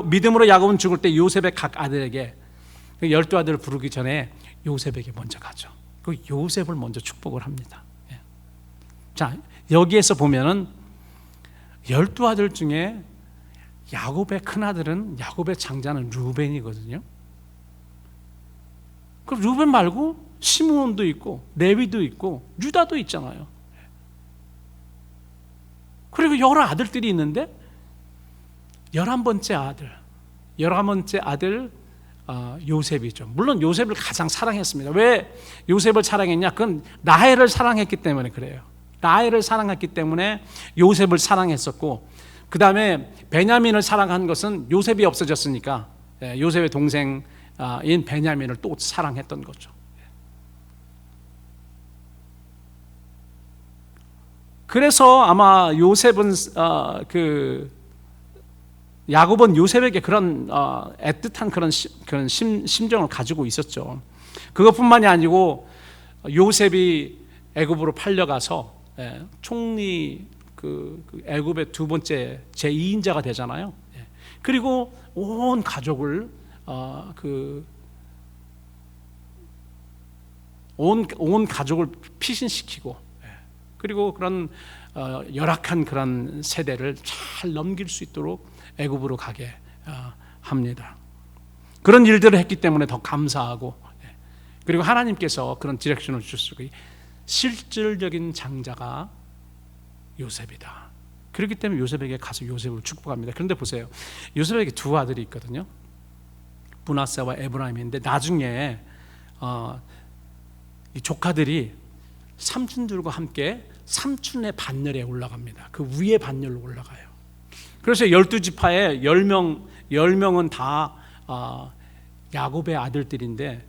믿음으로 야곱은 죽을 때 요셉의 각 아들에게, 12아들을 부르기 전에 요셉에게 먼저 가죠. 그 요셉을 먼저 축복을 합니다. 자, 여기에서 보면은 12아들 중에 야곱의 큰아들은, 야곱의 장자는 루벤이거든요. 그 루벤 말고 시므온도 있고 레위도 있고 유다도 있잖아요. 그리고 여러 아들들이 있는데 11번째 아들 요셉이죠. 물론 요셉을 가장 사랑했습니다. 왜 요셉을 사랑했냐? 그건 라헬을 사랑했기 때문에 그래요. 라헬을 사랑했기 때문에 요셉을 사랑했었고, 그 다음에 베냐민을 사랑한 것은 요셉이 없어졌으니까 요셉의 동생인 베냐민을 또 사랑했던 거죠. 그래서 아마 요셉은 야곱은 요셉에게 그런 애틋한 그런 심정을 가지고 있었죠. 그것뿐만이 아니고 요셉이 애굽으로 팔려가서 총리 애굽의 두 번째 제2인자가 되잖아요. 그리고 온 가족을 온 가족을 피신시키고, 그리고 그런 열악한 그런 세대를 잘 넘길 수 있도록 애굽으로 가게 합니다. 그런 일들을 했기 때문에 더 감사하고, 그리고 하나님께서 그런 디렉션을 주셨고, 실질적인 장자가 요셉이다. 그렇기 때문에 요셉에게 가서 요셉을 축복합니다. 그런데 보세요, 요셉에게 두 아들이 있거든요. 므낫세와 에브라임인데 나중에 이 조카들이 삼촌들과 함께 삼촌의 반열에 올라갑니다. 그 위에 반열로 올라가요. 그래서 12지파에 10명은 다 야곱의 아들들인데,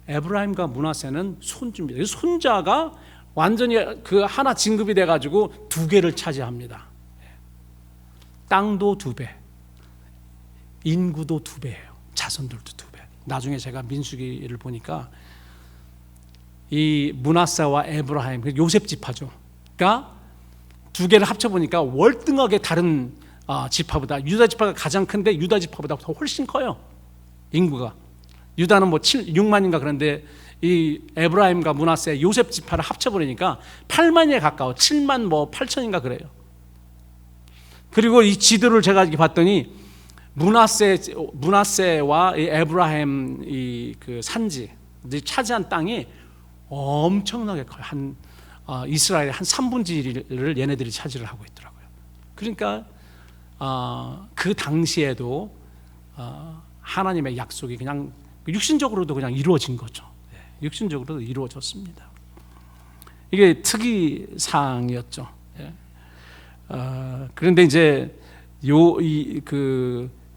에브라임과 므낫세는 손주입니다. 손자가 완전히 그 하나 진급이 돼가지고 2개를 차지합니다. 땅도 2배, 인구도 2배예요. 자손들도 2배. 나중에 제가 민수기를 보니까 이 므낫세와 에브라임, 요셉 지파죠. 그러니까 2개를 합쳐보니까 월등하게 다른 지파보다, 유다 지파가 가장 큰데 유다 지파보다 더 훨씬 커요, 인구가. 유다는 뭐 6만인가 그런데 이 에브라임과 므낫세, 요셉 지파를 합쳐버리니까 8만에 가까워. 7만 뭐 8천인가 그래요. 그리고 이 지도를 제가 이렇게 봤더니 므낫세와 이 에브라임 이 그 산지 차지한 땅이 엄청나게 커요. 이스라엘의 한 3분의 1을 얘네들이 차지를 하고 있더라고요. 그러니까 그 당시에도 하나님의 약속이 그냥 육신적으로도 그냥 이루어진 거죠. 육신적으로도 이루어졌습니다. 이게 특이사항이었죠. 그런데 이제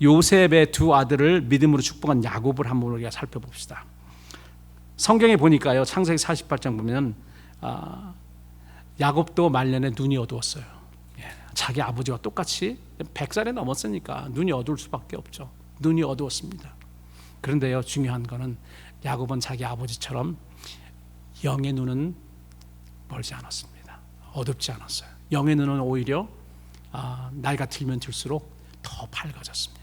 요셉의 두 아들을 믿음으로 축복한 야곱을 한번 우리가 살펴봅시다. 성경에 보니까요, 창세기 48장 보면 야곱도 말년에 눈이 어두웠어요. 자기 아버지와 똑같이 100살이 넘었으니까 눈이 어두울 수밖에 없죠. 눈이 어두웠습니다. 그런데요, 중요한 거는 야곱은 자기 아버지처럼 영의 눈은 멀지 않았습니다. 어둡지 않았어요. 영의 눈은 오히려 나이가 들면 들수록 더 밝아졌습니다.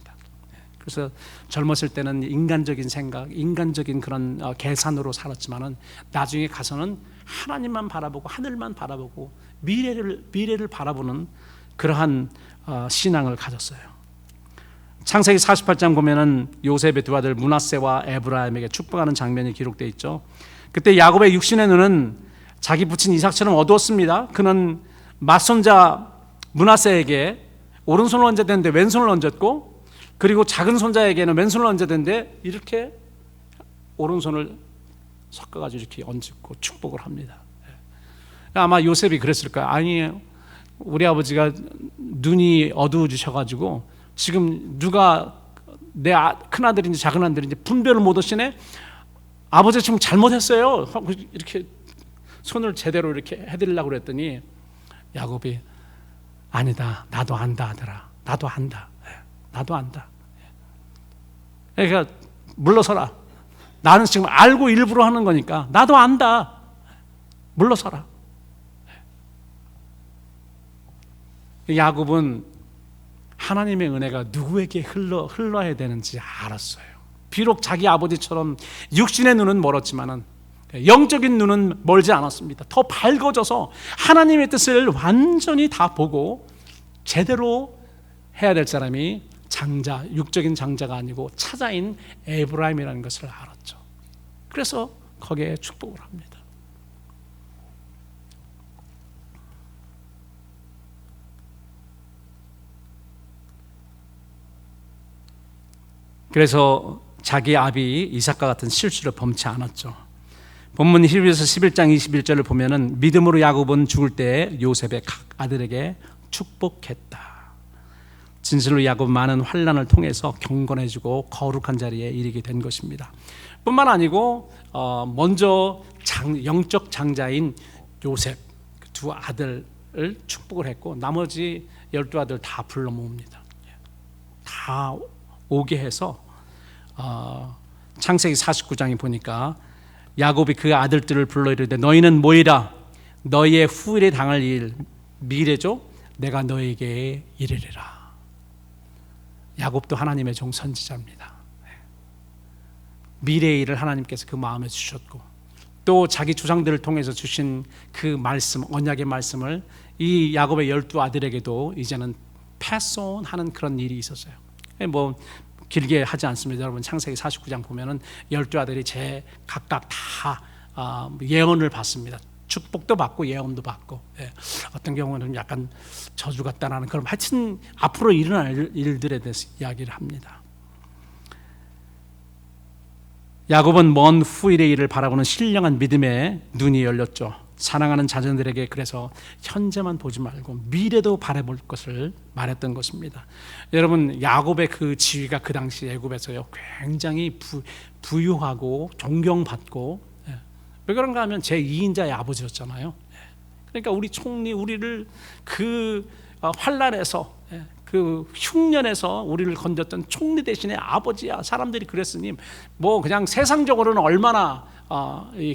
그래서 젊었을 때는 인간적인 생각, 인간적인 그런 계산으로 살았지만은 나중에 가서는 하나님만 바라보고 하늘만 바라보고 미래를 바라보는 그러한 신앙을 가졌어요. 창세기 48장 보면은 요셉의 두 아들 므낫세와 에브라임에게 축복하는 장면이 기록되어 있죠. 그때 야곱의 육신의 눈은 자기 부친 이삭처럼 어두웠습니다. 그는 맏손자 므낫세에게 오른손을 얹어야 되는데 왼손을 얹었고, 그리고 작은 손자에게는 왼손을 얹어야 되는데 이렇게 오른손을 섞어가지고 이렇게 얹고 축복을 합니다. 아마 요셉이 그랬을 거예요. 아니에요, 우리 아버지가 눈이 어두워지셔가지고 지금 누가 내 큰아들인지 작은아들인지 분별을 못 하시네. 아버지 지금 잘못했어요. 이렇게 손을 제대로 이렇게 해드리려고 그랬더니 야곱이 아니다, 나도 안다 아들아, 나도 안다, 나도 안다. 그러니까 물러서라. 나는 지금 알고 일부러 하는 거니까 나도 안다, 물러서라. 야곱은 하나님의 은혜가 누구에게 흘러야 되는지 알았어요. 비록 자기 아버지처럼 육신의 눈은 멀었지만은 영적인 눈은 멀지 않았습니다. 더 밝아져서 하나님의 뜻을 완전히 다 보고 제대로 해야 될 사람이 장자, 육적인 장자가 아니고 차자인 에브라임이라는 것을 알았죠. 그래서 거기에 축복을 합니다. 그래서 자기 아비 이삭과 같은 실수를 범치 않았죠. 본문 히브리서 11장 21절을 보면은 믿음으로 야곱은 죽을 때 요셉의 각 아들에게 축복했다. 진실로 야곱 많은 환난을 통해서 경건해지고 거룩한 자리에 이르게 된 것입니다. 뿐만 아니고 먼저 영적 장자인 요셉 두 아들을 축복을 했고 나머지 12아들 다 불러 모읍니다. 다 오게 해서 창세기 49장에 보니까 야곱이 그 아들들을 불러 이르되 너희는 모이라, 너희의 후일에 당할 일 미래죠, 내가 너에게 이르리라. 야곱도 하나님의 종 선지자입니다. 미래의 일을 하나님께서 그 마음에 주셨고 또 자기 조상들을 통해서 주신 그 말씀, 언약의 말씀을 이 야곱의 12아들에게도 이제는 패스온하는 그런 일이 있었어요. 뭐 길게 하지 않습니다. 여러분 창세기 49장 보면은 12아들이 제 각각 다 예언을 받습니다. 축복도 받고 예언도 받고, 어떤 경우는 약간 저주 같다라는 그런, 하여튼 앞으로 일어날 일들에 대해서 이야기를 합니다. 야곱은 먼 후일의 일을 바라보는 신령한 믿음에 눈이 열렸죠. 사랑하는 자녀들에게 그래서 현재만 보지 말고 미래도 바라볼 것을 말했던 것입니다. 여러분, 야곱의 그 지위가 그 당시 애굽에서요 굉장히 부유하고 존경받고, 왜 그런가 하면 제2인자의 아버지였잖아요. 그러니까 우리 총리, 우리를 그 환란에서, 그 흉년에서 우리를 건졌던 총리 대신에 아버지야. 사람들이 그랬으니 뭐 그냥 세상적으로는 얼마나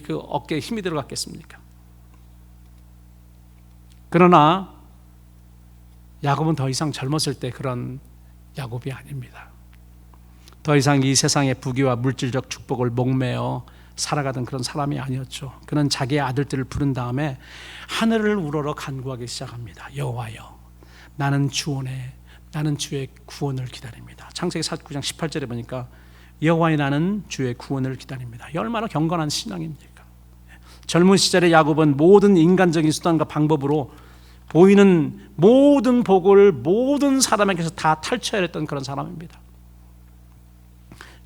그 어깨에 힘이 들어갔겠습니까? 그러나 야곱은 더 이상 젊었을 때 그런 야곱이 아닙니다. 더 이상 이 세상의 부귀와 물질적 축복을 목매어 살아가던 그런 사람이 아니었죠. 그는 자기의 아들들을 부른 다음에 하늘을 우러러 간구하기 시작합니다. 여호와여, 나는 주원에, 나는 주의 구원을 기다립니다. 창세기 49장 18절에 보니까 여호와여, 나는 주의 구원을 기다립니다. 얼마나 경건한 신앙입니까? 젊은 시절의 야곱은 모든 인간적인 수단과 방법으로 보이는 모든 복을 모든 사람에게서 다 탈취해야 했던 그런 사람입니다.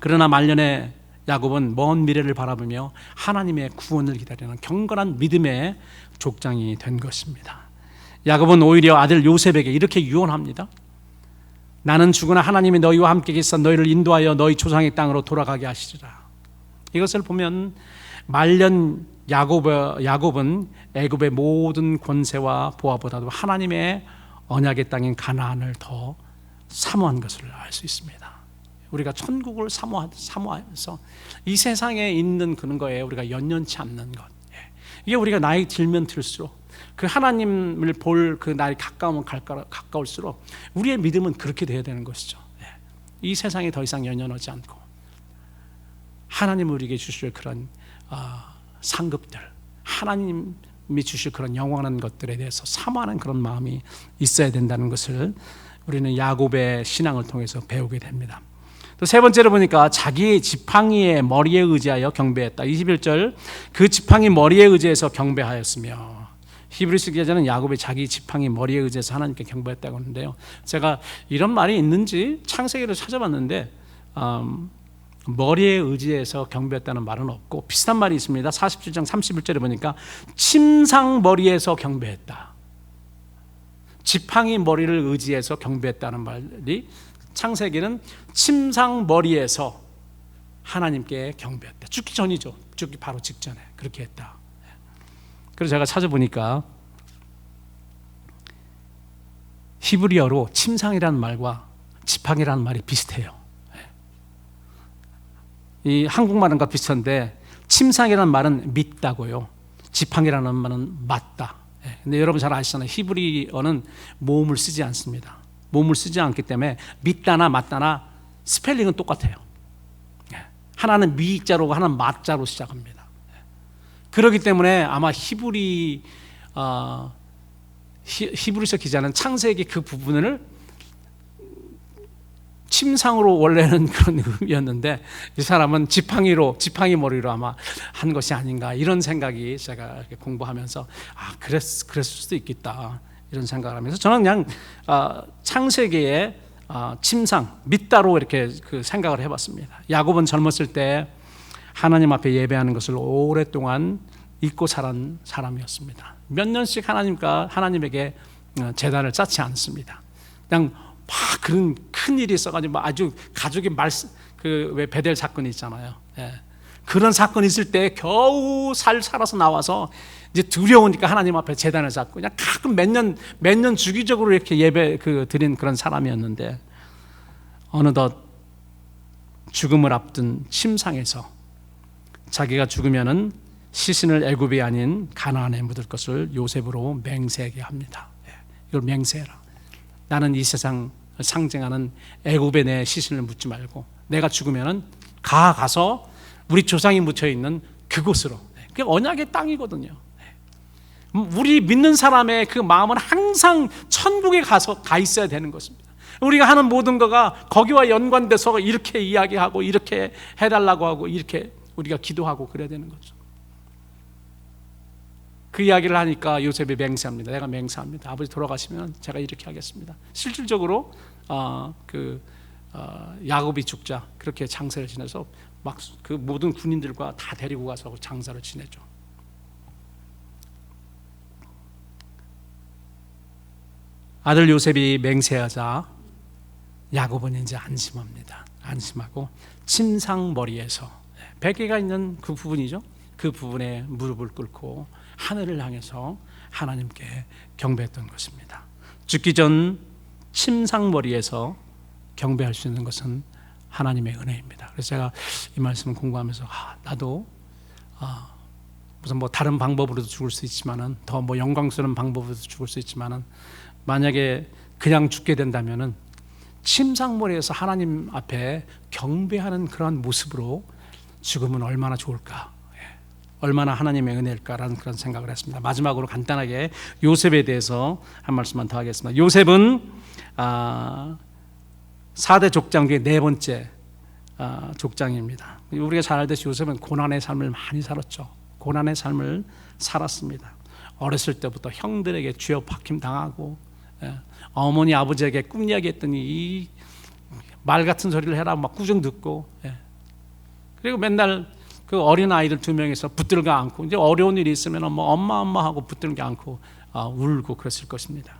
그러나 말년에 야곱은 먼 미래를 바라보며 하나님의 구원을 기다리는 경건한 믿음의 족장이 된 것입니다. 야곱은 오히려 아들 요셉에게 이렇게 유언합니다. 나는 죽으나 하나님이 너희와 함께 계사 너희를 인도하여 너희 조상의 땅으로 돌아가게 하시리라. 이것을 보면 말년 야곱은 애굽의 모든 권세와 보화보다도 하나님의 언약의 땅인 가나안을 더 사모한 것을 알 수 있습니다. 우리가 천국을 사모하면서 이 세상에 있는 그런 거에 우리가 연연치 않는 것, 이게 우리가 나이 들면 들수록 그 하나님을 볼 그 날이 가까우면 가까울수록 우리의 믿음은 그렇게 되어야 되는 것이죠. 이 세상에 더 이상 연연하지 않고 하나님 우리에게 주실 그런 상급들, 하나님이 주실 그런 영원한 것들에 대해서 사모하는 그런 마음이 있어야 된다는 것을 우리는 야곱의 신앙을 통해서 배우게 됩니다. 또 세 번째로 보니까 자기 지팡이의 머리에 의지하여 경배했다. 21절, 그 지팡이 머리에 의지해서 경배하였으며, 히브리서 기자는 야곱의 자기 지팡이 머리에 의지해서 하나님께 경배했다고 하는데요, 제가 이런 말이 있는지 창세기를 찾아봤는데 머리에 의지해서 경배했다는 말은 없고 비슷한 말이 있습니다. 47장 31절에 보니까 침상 머리에서 경배했다. 지팡이 머리를 의지해서 경배했다는 말이, 창세기는 침상 머리에서 하나님께 경배했다. 죽기 전이죠. 죽기 바로 직전에 그렇게 했다. 그래서 제가 찾아보니까 히브리어로 침상이라는 말과 지팡이라는 말이 비슷해요. 이 한국말과 비슷한데 침상이라는 말은 믿다고요, 지팡이라는 말은 맞다. 근데 여러분 잘 아시잖아요. 히브리어는 모음을 쓰지 않습니다. 모음을 쓰지 않기 때문에 믿다나 맞다나 스펠링은 똑같아요. 하나는 미자로 하나는 맞자로 시작합니다. 그렇기 때문에 아마 히브리서 기자는 창세기 그 부분을 침상으로 원래는 그런 의미였는데 이 사람은 지팡이 머리로 아마 한 것이 아닌가, 이런 생각이 제가 이렇게 공부하면서 그랬을 수도 있겠다, 이런 생각을 하면서 저는 그냥 창세기의 침상, 믿다로 이렇게 그 생각을 해봤습니다. 야곱은 젊었을 때 하나님 앞에 예배하는 것을 오랫동안 잊고 살은 사람이었습니다. 몇 년씩 하나님에게 제단을 쌓지 않습니다. 그냥 막 그런 큰 일이 있어가지고 아주 가족이 왜 베델 사건이 있잖아요. 그런 사건이 있을 때 겨우 살아서 나와서 이제 두려우니까 하나님 앞에 제단을 쌓고 그냥 가끔 몇 년 주기적으로 이렇게 예배 드린 그런 사람이었는데, 어느덧 죽음을 앞둔 침상에서 자기가 죽으면은 시신을 애굽이 아닌 가나안에 묻을 것을 요셉으로 맹세하게 합니다. 이걸 맹세해라. 나는 이 세상 상징하는 애굽에 내 시신을 묻지 말고 내가 죽으면은 가서 우리 조상이 묻혀 있는 그곳으로, 그게 언약의 땅이거든요. 우리 믿는 사람의 그 마음은 항상 천국에 가 있어야 되는 것입니다. 우리가 하는 모든 거가 거기와 연관돼서 이렇게 이야기하고 이렇게 해달라고 하고 이렇게 우리가 기도하고 그래야 되는 거죠. 그 이야기를 하니까 요셉이 맹세합니다. 내가 맹세합니다. 아버지 돌아가시면 제가 이렇게 하겠습니다. 실질적으로 야곱이 죽자 그렇게 장사를 지내서 막 그 모든 군인들과 다 데리고 가서 장사를 지내죠. 아들 요셉이 맹세하자 야곱은 이제 안심합니다. 안심하고 침상머리에서 베개가 있는 그 부분이죠. 그 부분에 무릎을 꿇고 하늘을 향해서 하나님께 경배했던 것입니다. 죽기 전 침상머리에서 경배할 수 있는 것은 하나님의 은혜입니다. 그래서 제가 이 말씀을 공부하면서 나도 무슨 뭐 다른 방법으로도 죽을 수 있지만은 더 뭐 영광스러운 방법으로도 죽을 수 있지만은 만약에 그냥 죽게 된다면은 침상머리에서 하나님 앞에 경배하는 그런 모습으로 죽으면 얼마나 좋을까, 얼마나 하나님의 은혜일까라는 그런 생각을 했습니다. 마지막으로 간단하게 요셉에 대해서 한 말씀만 더 하겠습니다. 요셉은 4대 족장 중에 네 번째 족장입니다. 우리가 잘 알듯이 요셉은 고난의 삶을 많이 살았죠. 고난의 삶을 살았습니다. 어렸을 때부터 형들에게 쥐어 박힘 당하고, 어머니 아버지에게 꿈 이야기했더니 이 말 같은 소리를 해라 막 꾸중 듣고, 그리고 맨날 그 어린 아이들 2명이서 붙들고 안고, 이제 어려운 일이 있으면 뭐 엄마 하고 붙들고 안고 울고 그랬을 것입니다.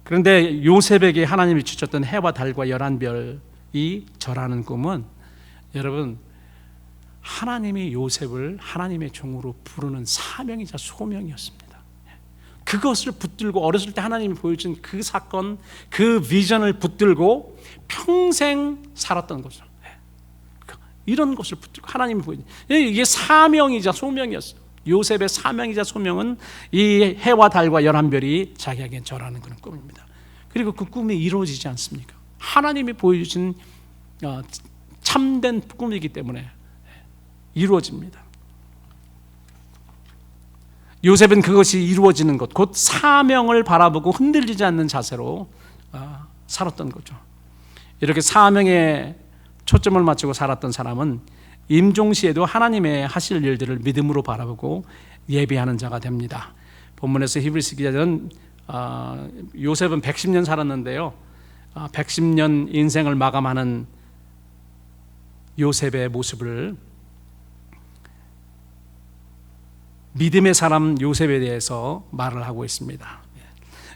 그런데 요셉에게 하나님이 주셨던 해와 달과 11별이 절하는 꿈은, 여러분, 하나님이 요셉을 하나님의 종으로 부르는 사명이자 소명이었습니다. 그것을 붙들고 어렸을 때 하나님이 보여준 그 사건, 그 비전을 붙들고 평생 살았던 거죠. 이런 것을 붙들고 하나님이 보여준, 이게 사명이자 소명이었어요. 요셉의 사명이자 소명은 이 해와 달과 11별이 자기에게 절하는 그런 꿈입니다. 그리고 그 꿈이 이루어지지 않습니까? 하나님이 보여주신 참된 꿈이기 때문에 이루어집니다. 요셉은 그것이 이루어지는 것, 곧 사명을 바라보고 흔들리지 않는 자세로 살았던 거죠. 이렇게 사명에 초점을 맞추고 살았던 사람은 임종시에도 하나님의 하실 일들을 믿음으로 바라보고 예비하는 자가 됩니다. 본문에서 히브리서 기자는 요셉은 110년 살았는데요, 110년 인생을 마감하는 요셉의 모습을, 믿음의 사람 요셉에 대해서 말을 하고 있습니다.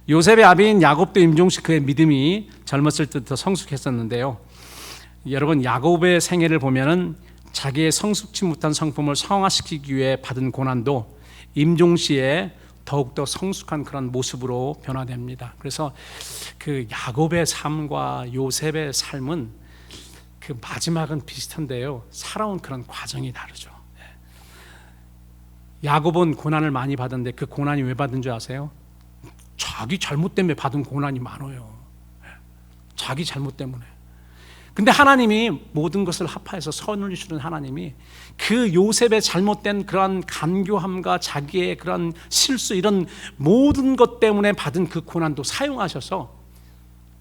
요셉의 아비인 야곱도 임종시 그의 믿음이 젊었을 때부터 성숙했었는데요, 여러분, 야곱의 생애를 보면은 자기의 성숙치 못한 성품을 성화시키기 위해 받은 고난도 임종시에 더욱더 성숙한 그런 모습으로 변화됩니다. 그래서 그 야곱의 삶과 요셉의 삶은 그 마지막은 비슷한데요, 살아온 그런 과정이 다르죠. 야곱은 고난을 많이 받았는데 그 고난이 왜 받은 줄 아세요? 자기 잘못 때문에 받은 고난이 많아요. 자기 잘못 때문에. 근데 하나님이 모든 것을 합하여서 선을 이루시는 하나님이 그 요셉의 잘못된 그런 간교함과 자기의 그런 실수, 이런 모든 것 때문에 받은 그 고난도 사용하셔서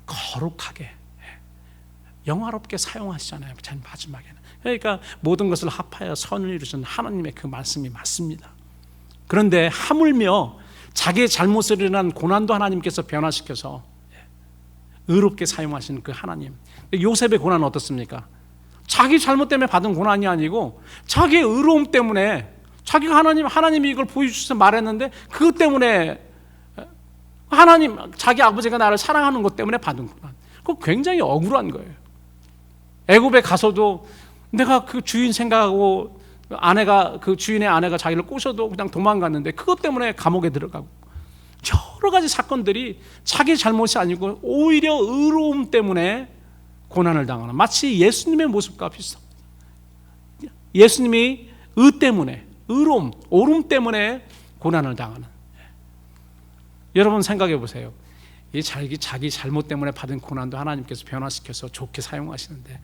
거룩하게, 영화롭게 사용하시잖아요, 마지막에는. 그러니까 모든 것을 합하여 선을 이루시는 하나님의 그 말씀이 맞습니다. 그런데 하물며 자기의 잘못을 일어난 고난도 하나님께서 변화시켜서 의롭게 사용하시는 그 하나님. 요셉의 고난은 어떻습니까? 자기 잘못 때문에 받은 고난이 아니고 자기의 의로움 때문에, 자기가 하나님이 이걸 보여주셔서 말했는데 그것 때문에, 자기 아버지가 나를 사랑하는 것 때문에 받은 고난. 그거 굉장히 억울한 거예요. 애굽에 가서도 내가 그 주인 생각하고 그 주인의 아내가 자기를 꼬셔도 그냥 도망갔는데 그것 때문에 감옥에 들어가고, 여러 가지 사건들이 자기 잘못이 아니고 오히려 의로움 때문에 고난을 당하는, 마치 예수님의 모습과 비슷합니다. 예수님이 의 때문에, 의로움, 옳음 때문에 고난을 당하는. 여러분 생각해 보세요. 이 자기 잘못 때문에 받은 고난도 하나님께서 변화시켜서 좋게 사용하시는데,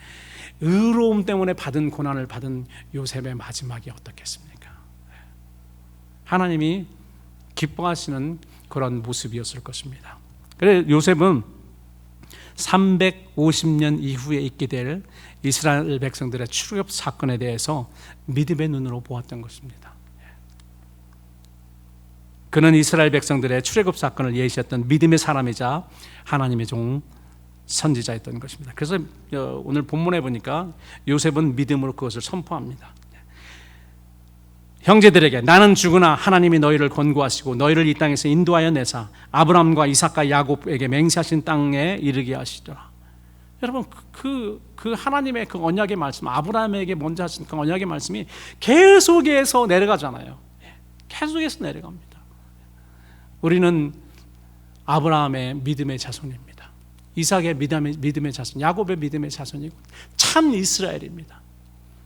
의로움 때문에 받은 고난을 받은 요셉의 마지막이 어떻겠습니까? 하나님이 기뻐하시는 그런 모습이었을 것입니다. 그래 요셉은 350년 이후에 있게 될 이스라엘 백성들의 출애굽 사건에 대해서 믿음의 눈으로 보았던 것입니다. 그는 이스라엘 백성들의 출애굽 사건을 예시했던 믿음의 사람이자 하나님의 종 선지자였던 것입니다. 그래서 오늘 본문에 보니까 요셉은 믿음으로 그것을 선포합니다. 형제들에게 나는 죽으나 하나님이 너희를 권고하시고 너희를 이 땅에서 인도하여 내사 아브라함과 이삭과 야곱에게 맹세하신 땅에 이르게 하시더라. 여러분 그 하나님의 그 언약의 말씀, 아브라함에게 먼저 하신 그 언약의 말씀이 계속해서 내려가잖아요. 계속해서 내려갑니다. 우리는 아브라함의 믿음의 자손입니다. 이삭의 믿음의 자손, 야곱의 믿음의 자손이고 참 이스라엘입니다.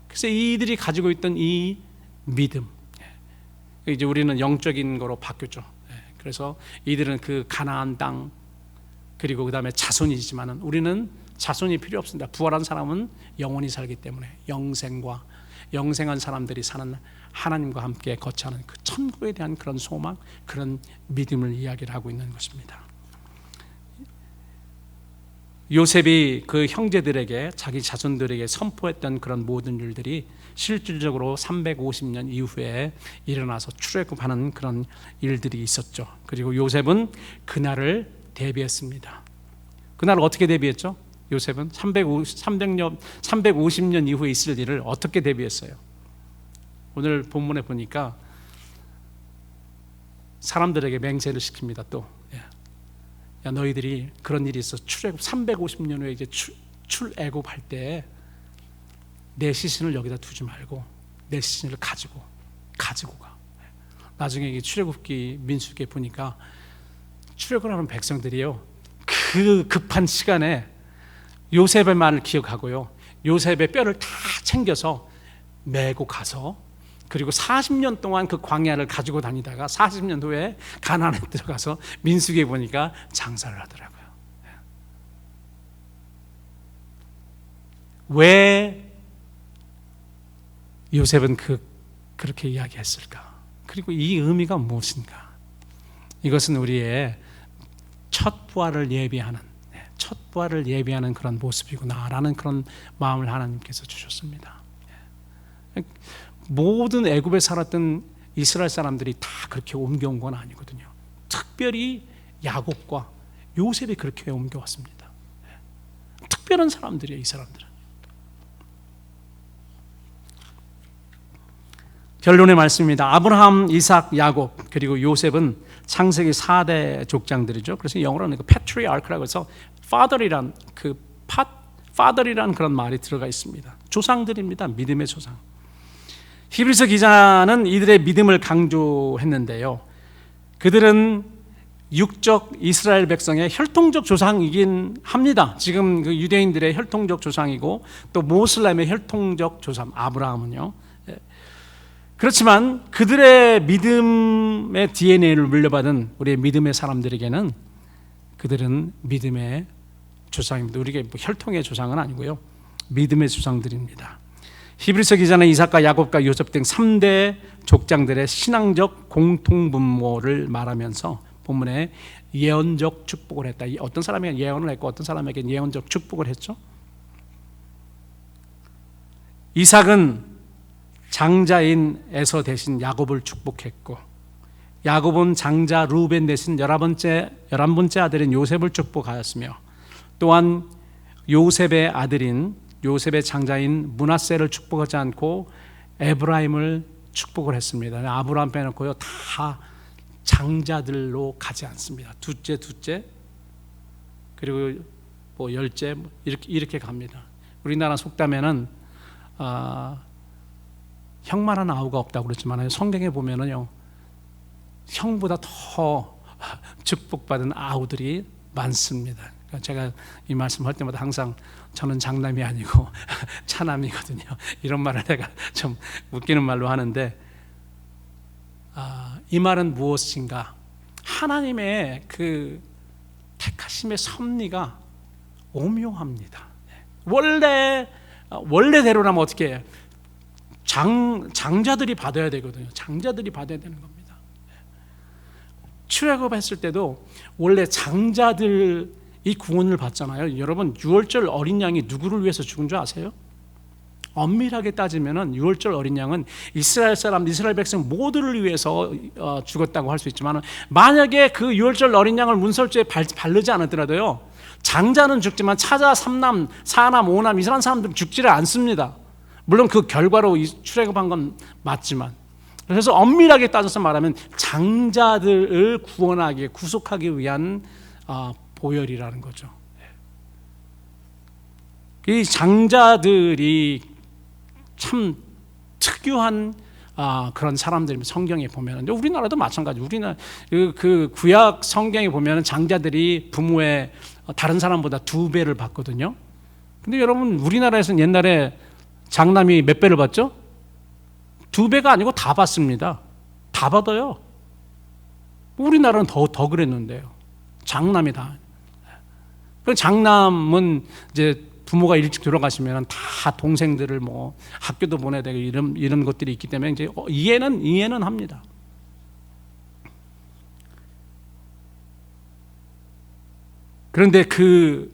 그래서 이들이 가지고 있던 이 믿음, 이제 우리는 영적인 거로 바뀌었죠. 그래서 이들은 그 가나안 땅, 그리고 그 다음에 자손이지만은 우리는 자손이 필요 없습니다. 부활한 사람은 영원히 살기 때문에 영생한 사람들이 사는 하나님과 함께 거처하는 그 천국에 대한 그런 소망, 그런 믿음을 이야기를 하고 있는 것입니다. 요셉이 그 형제들에게, 자기 자손들에게 선포했던 그런 모든 일들이 실질적으로 350년 이후에 일어나서 출애굽하는 그런 일들이 있었죠. 그리고 요셉은 그날을 대비했습니다. 그날을 어떻게 대비했죠? 요셉은 350년 이후에 있을 일을 어떻게 대비했어요? 오늘 본문에 보니까 사람들에게 맹세를 시킵니다. 또 야, 너희들이 그런 일이 있어. 출애굽 350년 후에 이제 출애굽할 때 내 시신을 여기다 두지 말고 내 시신을 가지고 가. 나중에 이 출애굽기 민수기에 보니까 출애굽을 하는 백성들이요, 그 급한 시간에 요셉의 말을 기억하고요, 요셉의 뼈를 다 챙겨서 메고 가서, 그리고 40년 동안 그 광야를 가지고 다니다가 40년 후에 가나안에 들어가서 민수기에 보니까 장사를 하더라고요. 왜 요셉은 그렇게 이야기했을까? 그리고 이 의미가 무엇인가? 이것은 우리의 첫 부활을 예비하는 그런 모습이구나라는 그런 마음을 하나님께서 주셨습니다. 모든 애굽에 살았던 이스라엘 사람들이 다 그렇게 옮겨온 건 아니거든요. 특별히 야곱과 요셉이 그렇게 옮겨왔습니다. 특별한 사람들이에요, 이 사람들은. 결론의 말씀입니다. 아브라함, 이삭, 야곱 그리고 요셉은 창세기 4대 족장들이죠. 그래서 영어로는 그 patriarch라고 해서 father이란 그런 말이 들어가 있습니다. 조상들입니다. 믿음의 조상. 히브리서 기자는 이들의 믿음을 강조했는데요, 그들은 육적 이스라엘 백성의 혈통적 조상이긴 합니다. 지금 그 유대인들의 혈통적 조상이고 또 모슬렘의 혈통적 조상 아브라함은요. 그렇지만 그들의 믿음의 DNA를 물려받은 우리의 믿음의 사람들에게는 그들은 믿음의 조상입니다. 우리가 혈통의 조상은 아니고요, 믿음의 조상들입니다. 히브리서 기자는 이삭과 야곱과 요셉 등 3대 족장들의 신앙적 공통분모를 말하면서 본문에 예언적 축복을 했다. 어떤 사람에게 예언을 했고 어떤 사람에게 예언적 축복을 했죠. 이삭은 장자인 에서 대신 야곱을 축복했고, 야곱은 장자 루벤 대신 11번째 아들인 요셉을 축복하였으며, 또한 요셉의 아들인 요셉의 장자인 므낫세를 축복하지 않고 에브라임을 축복을 했습니다. 아브라함 빼놓고요 다 장자들로 가지 않습니다. 둘째 그리고 뭐 열째 이렇게 갑니다. 우리나라 속담에는 형만한 아우가 없다고 그랬지만 성경에 보면은요, 형보다 더 축복받은 아우들이 많습니다. 제가 이 말씀할 때마다 항상 저는 장남이 아니고 차남이거든요. 이런 말을 내가 좀 웃기는 말로 하는데, 이 말은 무엇인가? 하나님의 그 하나님의 섭리가 오묘합니다. 원래대로라면 어떻게 해요? 장자들이 받아야 되거든요. 장자들이 받아야 되는 겁니다. 출애굽했을 때도 원래 장자들이 구원을 받잖아요. 여러분, 유월절 어린 양이 누구를 위해서 죽은 줄 아세요? 엄밀하게 따지면은 유월절 어린 양은 이스라엘 백성 모두를 위해서 죽었다고 할 수 있지만, 만약에 그 유월절 어린 양을 문설주에 바르지 않았더라도요, 장자는 죽지만 차자, 삼남, 사남, 오남 이런 사람들은 죽지를 않습니다. 물론 그 결과로 출애굽한 건 맞지만, 그래서 엄밀하게 따져서 말하면 장자들을 구원하기, 구속하기 위한 보혈이라는 거죠. 이 장자들이 참 특유한 그런 사람들이 성경에 보면, 우리나라도 마찬가지. 우리나라 그 구약 성경에 보면 장자들이 부모의 다른 사람보다 2배를 받거든요. 근데 여러분, 우리나라에서는 옛날에 장남이 몇 배를 받죠? 2배가 아니고 다 받습니다. 다 받아요. 우리나라는 더 그랬는데요. 장남이 다. 그 장남은 이제 부모가 일찍 돌아가시면 다 동생들을 뭐 학교도 보내야 되고 이런 것들이 있기 때문에 이제 이해는 합니다. 그런데 그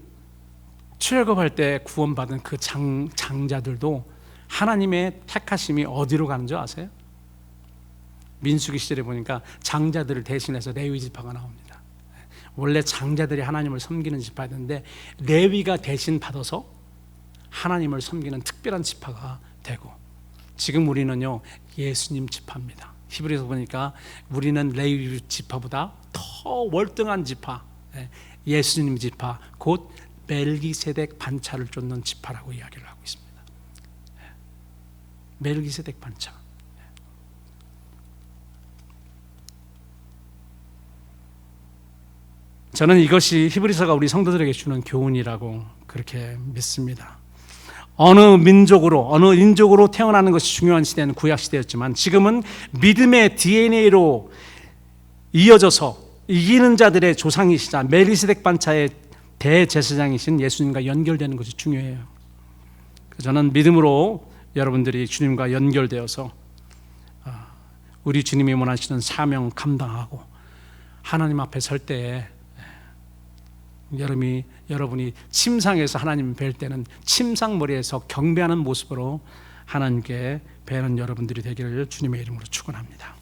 출애굽할 때 구원받은 그 장자들도 하나님의 택하심이 어디로 가는 줄 아세요? 민수기 시절에 보니까 장자들을 대신해서 레위 지파가 나옵니다. 원래 장자들이 하나님을 섬기는 지파였는데 레위가 대신 받아서 하나님을 섬기는 특별한 지파가 되고, 지금 우리는요 예수님 지파입니다. 히브리서 보니까 우리는 레위 지파보다 더 월등한 지파, 예수님 지파, 곧 멜기세덱 반차를 쫓는 지파라고 이야기를 하고 있습니다. 멜기세덱 반차. 저는 이것이 히브리서가 우리 성도들에게 주는 교훈이라고 그렇게 믿습니다. 어느 인족으로 태어나는 것이 중요한 시대는 구약 시대였지만, 지금은 믿음의 DNA로 이어져서 이기는 자들의 조상이시자 멜기세덱 반차의 대제사장이신 예수님과 연결되는 것이 중요해요. 저는 믿음으로 여러분들이 주님과 연결되어서 우리 주님이 원하시는 사명 감당하고 하나님 앞에 설 때에 여러분이 침상에서 하나님 뵐 때는 침상머리에서 경배하는 모습으로 하나님께 뵈는 여러분들이 되기를 주님의 이름으로 축원합니다.